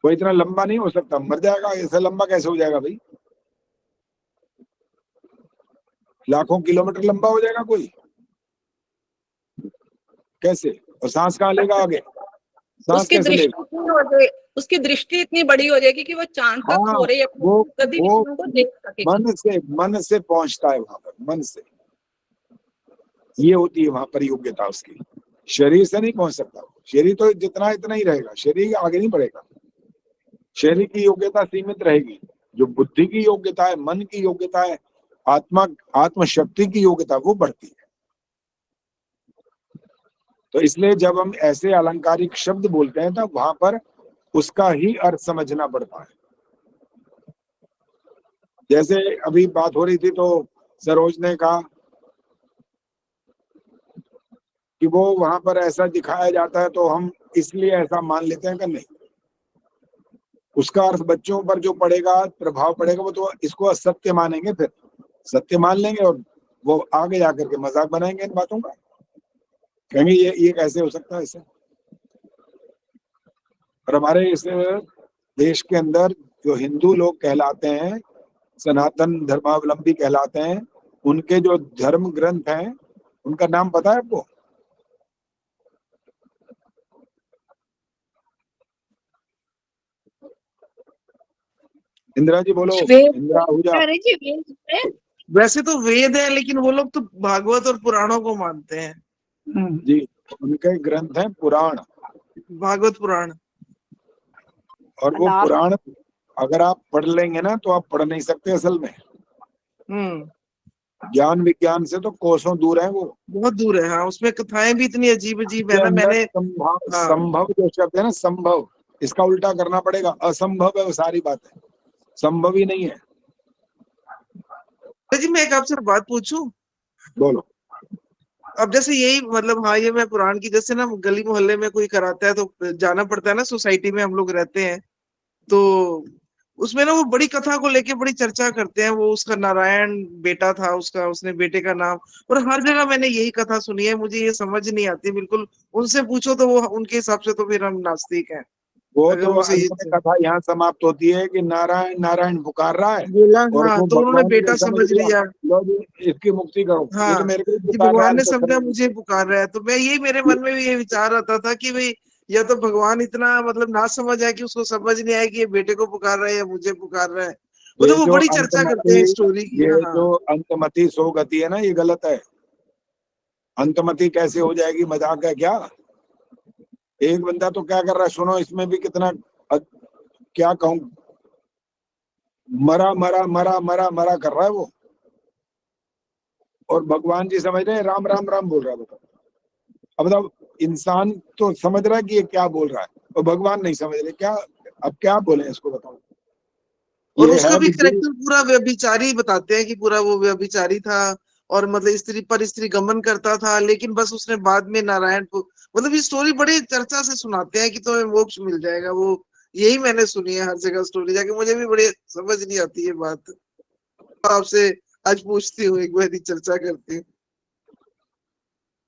Speaker 2: वो इतना लंबा नहीं हो सकता, मर जाएगा। ऐसा लंबा कैसे हो जाएगा भाई? लाखों किलोमीटर लंबा हो जाएगा कोई? कैसे? और सांस कहाँ लेगा आगे? सांस
Speaker 15: उसकी
Speaker 2: कैसे
Speaker 15: दृष्टि
Speaker 2: लेगा?
Speaker 15: इतनी हो जाए, उसकी दृष्टि इतनी बड़ी हो जाएगी कि वो चांद तक
Speaker 2: हाँ,
Speaker 15: हो रही
Speaker 2: वो
Speaker 15: गतिविधियों को देख सकेगा।
Speaker 2: मन से पहुंचता है वहां पर, मन से। ये होती है वहां पर योग्यता उसकी। शरीर से नहीं पहुंच सकता। शरीर तो जितना इतना ही रहेगा, शरीर आगे नहीं बढ़ेगा। शरीर की योग्यता सीमित रहेगी। जो बुद्धि की योग्यता है, मन की योग्यता है, आत्म शक्ति की योग्यता, वो बढ़ती है। तो इसलिए जब हम ऐसे अलंकारिक शब्द बोलते हैं तो वहां पर उसका ही अर्थ समझना पड़ता है। जैसे अभी बात हो रही थी तो सरोज ने कहा कि वो वहां पर ऐसा दिखाया जाता है तो हम इसलिए ऐसा मान लेते हैं कि नहीं, उसका अर्थ बच्चों पर जो पड़ेगा, प्रभाव पड़ेगा, वो तो इसको असत्य मानेंगे, फिर सत्य मान लेंगे और वो आगे जाकर के मजाक बनाएंगे इन बातों का। कहेंगे ये कैसे हो सकता है ऐसे। और हमारे इस देश के अंदर जो हिंदू लोग कहलाते हैं, सनातन धर्मावलंबी कहलाते हैं, उनके जो धर्म ग्रंथ हैं उनका नाम पता है आपको? इंदिरा जी बोलो। इंदिरा आहूजा।
Speaker 3: वैसे तो वेद है, लेकिन वो लोग तो भागवत और पुराणों को मानते हैं
Speaker 2: जी। उनके ग्रंथ हैं पुराण,
Speaker 3: भागवत पुराण।
Speaker 2: और वो पुराण अगर आप पढ़ लेंगे ना तो आप पढ़ नहीं सकते असल में। ज्ञान विज्ञान से तो कोसों दूर है वो,
Speaker 3: बहुत दूर है। हाँ, उसमें कथाएं भी इतनी अजीब अजीब है ना। मैंने
Speaker 2: संभव जो शब्द है ना, संभव, इसका उल्टा करना पड़ेगा। असंभव है वो सारी बातें, संभव ही नहीं है।
Speaker 3: जी मैं एक आपसे बात पूछूं?
Speaker 2: बोलो।
Speaker 3: अब जैसे यही मतलब, हाँ, ये मैं पुराण की, जैसे ना गली मोहल्ले में कोई कराता है तो जाना पड़ता है ना, सोसाइटी में हम लोग रहते हैं तो उसमें ना वो बड़ी कथा को लेके बड़ी चर्चा करते हैं। वो उसका नारायण बेटा था, उसका, उसने बेटे का नाम, और हर जगह मैंने यही कथा सुनी है। मुझे ये समझ नहीं आती बिल्कुल। उनसे पूछो तो वो उनके हिसाब से तो फिर हम नास्तिक हैं।
Speaker 2: वो तो अंत में कथा यहाँ समाप्त होती है कि नारायण नारायण पुकार रहा है
Speaker 3: बोला,
Speaker 2: और
Speaker 3: हाँ,
Speaker 2: वो
Speaker 3: तो उन्होंने बेटा समझ लिया,
Speaker 2: लो जी इसकी मुक्ति करो।
Speaker 3: हाँ,
Speaker 2: ये तो मेरे को
Speaker 3: कि भगवान ने समझा मुझे पुकार रहा है। तो मैं यही, मेरे मन में भी ये विचार आता था कि भाई या तो भगवान इतना मतलब ना समझ है कि उसको समझ नहीं आया कि ये बेटे को पुकार रहा है या मुझे पुकार रहा है। मतलब वो बड़ी चर्चा करते हैं स्टोरी की।
Speaker 2: ये जो अंतमति सो गति है ना, ये गलत है। अंतमति कैसे हो जाएगी? मजाक है क्या? एक बंदा तो क्या कर रहा है, सुनो इसमें भी कितना, क्या कहूं, मरा मरा मरा मरा मरा कर रहा है वो, और भगवान जी समझ रहे हैं राम राम राम बोल रहा है। बताओ, अब बताओ, इंसान तो समझ रहा है कि ये क्या बोल रहा है और भगवान नहीं समझ रहे। क्या, अब क्या बोले इसको, बताओ।
Speaker 3: और उसका भी कैरेक्टर पूरा व्यभिचारी बताते हैं कि पूरा वो व्यभिचारी था और मतलब स्त्री पर स्त्री गमन करता था, लेकिन बस उसने बाद में नारायण को, मतलब ये स्टोरी बड़ी चर्चा से सुनाते हैं कि तुम्हें मोक्ष मिल जाएगा। वो यही मैंने सुनी है हर जगह स्टोरी जाके। मुझे भी बड़ी समझ नहीं आती है बात। आपसे आज पूछती हूँ, एक बार चर्चा करती हूँ।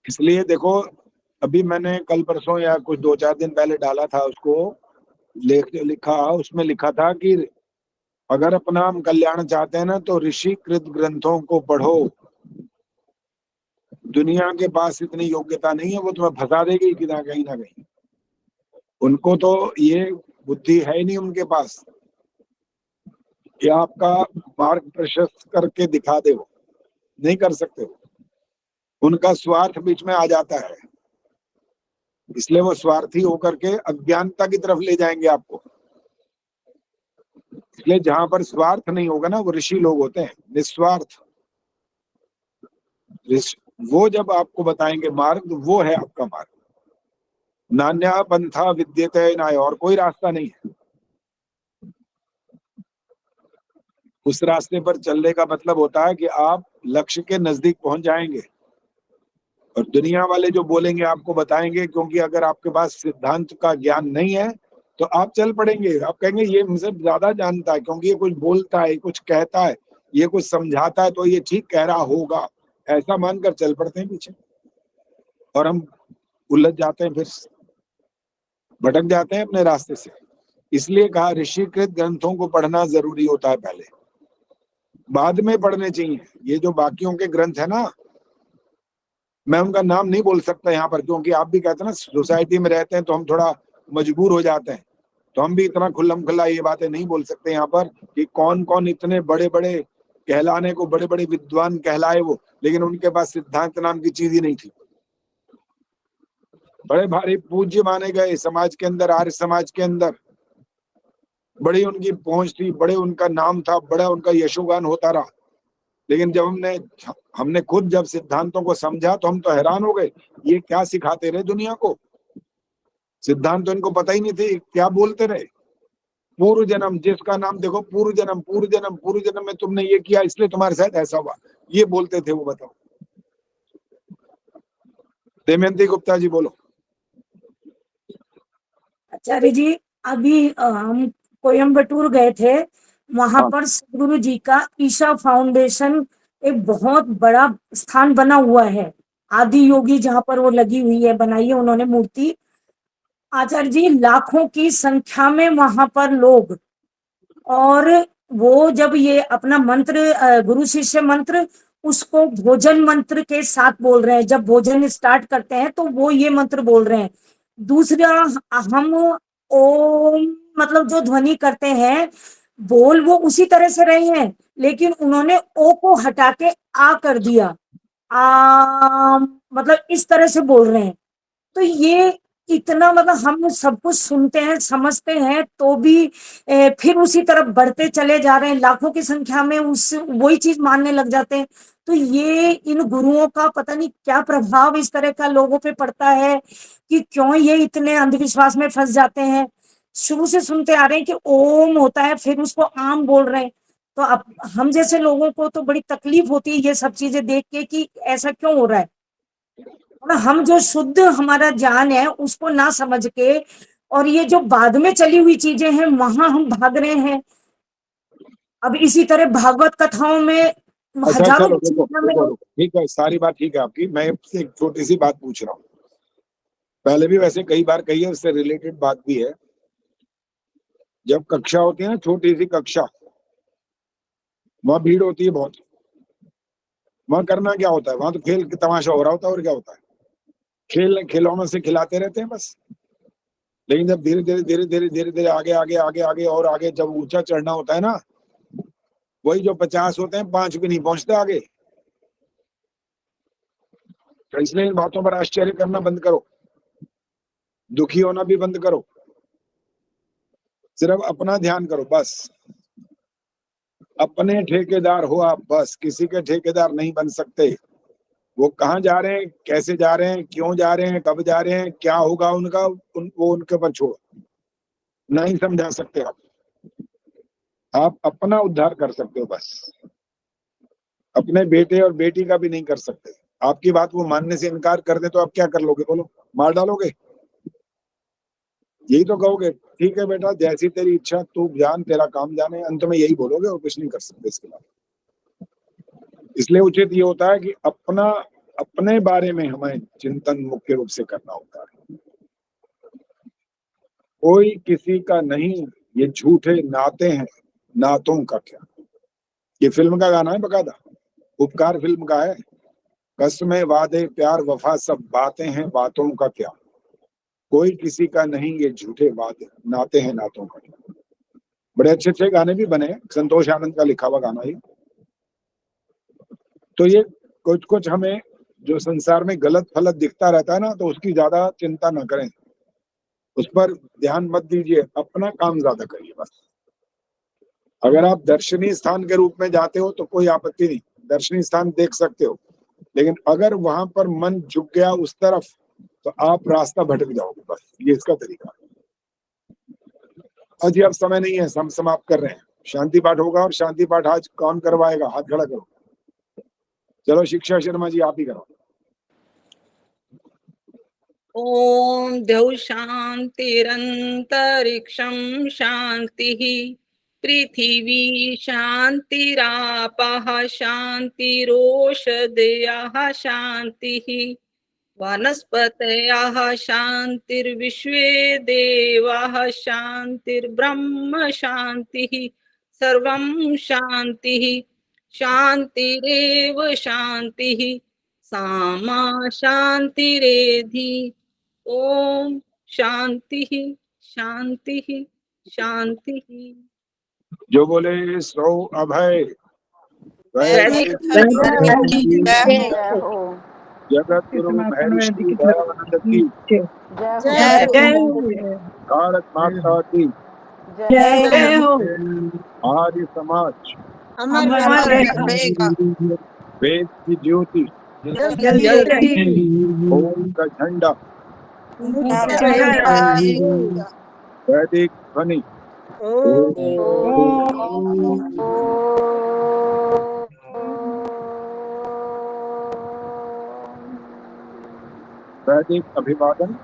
Speaker 2: इसलिए देखो, अभी मैंने कल परसों या कुछ 2-4 दिन पहले डाला था उसको, लिखा, उसमें लिखा था कि अगर अपना हम कल्याण चाहते हैं ना तो ऋषिकृत ग्रंथों को पढ़ो। दुनिया के पास इतनी योग्यता नहीं है, वो तुम्हें फंसा देगी कि ना कहीं ना कहीं। उनको तो ये बुद्धि है ही नहीं उनके पास कि आपका मार्ग प्रशस्त करके दिखा दे। वो नहीं कर सकते। उनका स्वार्थ बीच में आ जाता है, इसलिए वो स्वार्थी होकर के अज्ञानता की तरफ ले जाएंगे आपको। इसलिए जहां पर स्वार्थ नहीं होगा ना, वो ऋषि लोग होते हैं, निस्वार्थ। वो जब आपको बताएंगे मार्ग, वो है आपका मार्ग। नान्या पंथा विद्यते न, और कोई रास्ता नहीं है। उस रास्ते पर चलने का मतलब होता है कि आप लक्ष्य के नजदीक पहुंच जाएंगे। और दुनिया वाले जो बोलेंगे आपको बताएंगे, क्योंकि अगर आपके पास सिद्धांत का ज्ञान नहीं है तो आप चल पड़ेंगे, आप कहेंगे ये मुझसे ज्यादा जानता है, क्योंकि ये कुछ बोलता है, कुछ कहता है, ये कुछ समझाता है, तो ये ठीक कह रहा होगा, ऐसा मानकर चल पड़ते हैं पीछे, और हम उलझ जाते हैं, फिर भटक जाते हैं अपने रास्ते से। इसलिए कहा ऋषिकृत ग्रंथों को पढ़ना जरूरी होता है, पहले बाद में पढ़ने चाहिए। ये जो बाकियों के ग्रंथ है ना, मैं उनका नाम नहीं बोल सकता यहाँ पर, क्योंकि आप भी कहते हैं ना सोसाइटी में रहते हैं तो हम थोड़ा मजबूर हो जाते हैं, तो हम भी इतना खुल्लम खुल्ला ये बातें नहीं बोल सकते यहाँ पर कि कौन कौन इतने बड़े बड़े कहलाने को बड़े बड़े विद्वान कहलाए वो, लेकिन उनके पास सिद्धांत नाम की चीज ही नहीं थी। बड़े भारी पूज्य माने गए समाज के अंदर, आर्य समाज के अंदर बड़ी उनकी पहुंच थी, बड़े उनका नाम था, बड़ा उनका यशोगान होता रहा। लेकिन जब हमने खुद जब सिद्धांतों को समझा तो हम तो हैरान हो गए, ये क्या सिखाते रहे दुनिया को। सिद्धांत तो इनको पता ही नहीं थे, क्या बोलते रहे। पूर्व जन्म, जिसका नाम देखो पूर्व जन्म, पूर्व जन्म, पूर्व जन्म में तुमने ये किया इसलिए तुम्हारे साथ ऐसा हुआ, ये बोलते थे वो। बताओ दमयंती गुप्ता जी बोलो।
Speaker 16: आचार्य जी, अभी हम कोयम्बटूर गए थे, वहां
Speaker 2: हाँ।
Speaker 16: पर सदगुरु जी का ईशा फाउंडेशन एक बहुत बड़ा स्थान बना हुआ है, आदि योगी जहाँ पर वो लगी हुई है, बनाई है उन्होंने मूर्ति। आचार्य जी, लाखों की संख्या में वहां पर लोग, और वो जब ये अपना मंत्र गुरु शिष्य मंत्र उसको भोजन मंत्र के साथ बोल रहे हैं। जब भोजन स्टार्ट करते हैं तो वो ये मंत्र बोल रहे हैं। दूसरा, हम ओम मतलब जो ध्वनि करते हैं, बोल वो उसी तरह से रहे हैं, लेकिन उन्होंने ओ को हटा के आ कर दिया। आ मतलब इस तरह से बोल रहे हैं। तो ये इतना मतलब हम सब कुछ सुनते हैं, समझते हैं, तो भी फिर उसी तरफ बढ़ते चले जा रहे हैं, लाखों की संख्या में उस वही चीज मानने लग जाते हैं। तो ये इन गुरुओं का पता नहीं क्या प्रभाव इस तरह का लोगों पे पड़ता है कि क्यों ये इतने अंधविश्वास में फंस जाते हैं। शुरू से सुनते आ रहे हैं कि ओम होता है, फिर उसको आम बोल रहे हैं। तो अब हम जैसे लोगों को तो बड़ी तकलीफ होती है ये सब चीजें देख के कि ऐसा क्यों हो रहा है। हम जो शुद्ध हमारा ज्ञान है उसको ना समझ के, और ये जो बाद में चली हुई चीजें हैं वहां हम भाग रहे हैं। अब इसी तरह भागवत कथाओं में
Speaker 2: अच्छा
Speaker 16: हजारों
Speaker 2: चलो
Speaker 16: की
Speaker 2: देखो
Speaker 16: संख्या में
Speaker 2: देखो, ठीक है, सारी बात ठीक है आपकी। मैं एक छोटी सी बात पूछ रहा हूँ, पहले भी वैसे कई बार कही है, उससे रिलेटेड बात भी है। जब कक्षा होती है ना, छोटी सी कक्षा, वहां भीड़ होती है बहुत। वहां करना क्या होता है, वहां तो खेल तमाशा हो रहा होता है, और क्या होता है, खिलौनों से खिलाते रहते हैं बस। लेकिन जब धीरे धीरे धीरे धीरे धीरे धीरे आगे आगे आगे आगे और आगे जब ऊंचा चढ़ना होता है ना, वही जो 50 होते हैं 5 भी नहीं पहुंचते आगे। तो इसलिए इन बातों पर आश्चर्य करना बंद करो, दुखी होना भी बंद करो, सिर्फ अपना ध्यान करो बस। अपने ठेकेदार हो आप बस, किसी के ठेकेदार नहीं बन सकते। वो कहाँ जा रहे हैं, कैसे जा रहे हैं, क्यों जा रहे हैं, कब जा रहे हैं, क्या होगा उनका, वो उनके ऊपर छोड़ो, नहीं समझा सकते आप अपना उद्धार कर सकते हो बस, अपने बेटे और बेटी का भी नहीं कर सकते। आपकी बात वो मानने से इनकार कर दे तो आप क्या कर लोगे, बोलो, मार डालोगे? यही तो कहोगे, ठीक है बेटा जैसी तेरी इच्छा, तू जान, तेरा काम जाने, अंत में यही बोलोगे और कुछ नहीं कर सकते इसके बाद। इसलिए उचित ये होता है कि अपने बारे में हमें चिंतन मुख्य रूप से करना होता है, कोई किसी का नहीं। ये झूठे नाते हैं, नातों का क्या। ये फिल्म का गाना है बकायदा, उपकार फिल्म का है। कसमें वादे प्यार वफा सब बातें हैं, बातों का क्या। कोई किसी का नहीं, ये झूठे वादे नाते हैं, नातों का क्या। बड़े अच्छे अच्छे गाने भी बने, संतोष आनंद का लिखा हुआ गाना ही। तो ये कुछ कुछ हमें जो संसार में गलत फलत दिखता रहता है ना, तो उसकी ज्यादा चिंता न करें, उस पर ध्यान मत दीजिए, अपना काम ज्यादा करिए बस। अगर आप दर्शनीय स्थान के रूप में जाते हो तो कोई आपत्ति नहीं, दर्शनीय स्थान देख सकते हो, लेकिन अगर वहां पर मन झुक गया उस तरफ तो आप रास्ता भटक जाओगे बस। ये इसका तरीका है। अजी अब समय नहीं है, हम समाप्त कर रहे हैं। शांति पाठ होगा, और शांति पाठ आज कौन करवाएगा, हाथ खड़ा करो। चलो शिक्षा शर्मा जी आप ही करो।
Speaker 15: ओम द्यौ शांतिरंतरिक्षं शांतिः पृथिवी शांतिरापः शांतिरोषधयः शांतिः वनस्पतयः शांतिर्विश्वे देवाः शांतिर्ब्रह्म शांतिः सर्वं शांतिः शांतिरेव शांतिः सामा शांतिरेधि ओम शांतिः शांतिः शांतिः।
Speaker 2: जो बोले सौ अभय
Speaker 15: वैदिक
Speaker 2: धर्म की
Speaker 15: जय हो।
Speaker 2: जगत गुरु महेश की दयानंद की भारत माता की
Speaker 9: जय हो।
Speaker 2: आर्य समाज
Speaker 9: अमर रहेगा।
Speaker 2: वेद की ज्योति
Speaker 9: जलती
Speaker 2: ओम का झंडा वैदिक ध्वनि वैदिक अभिवादन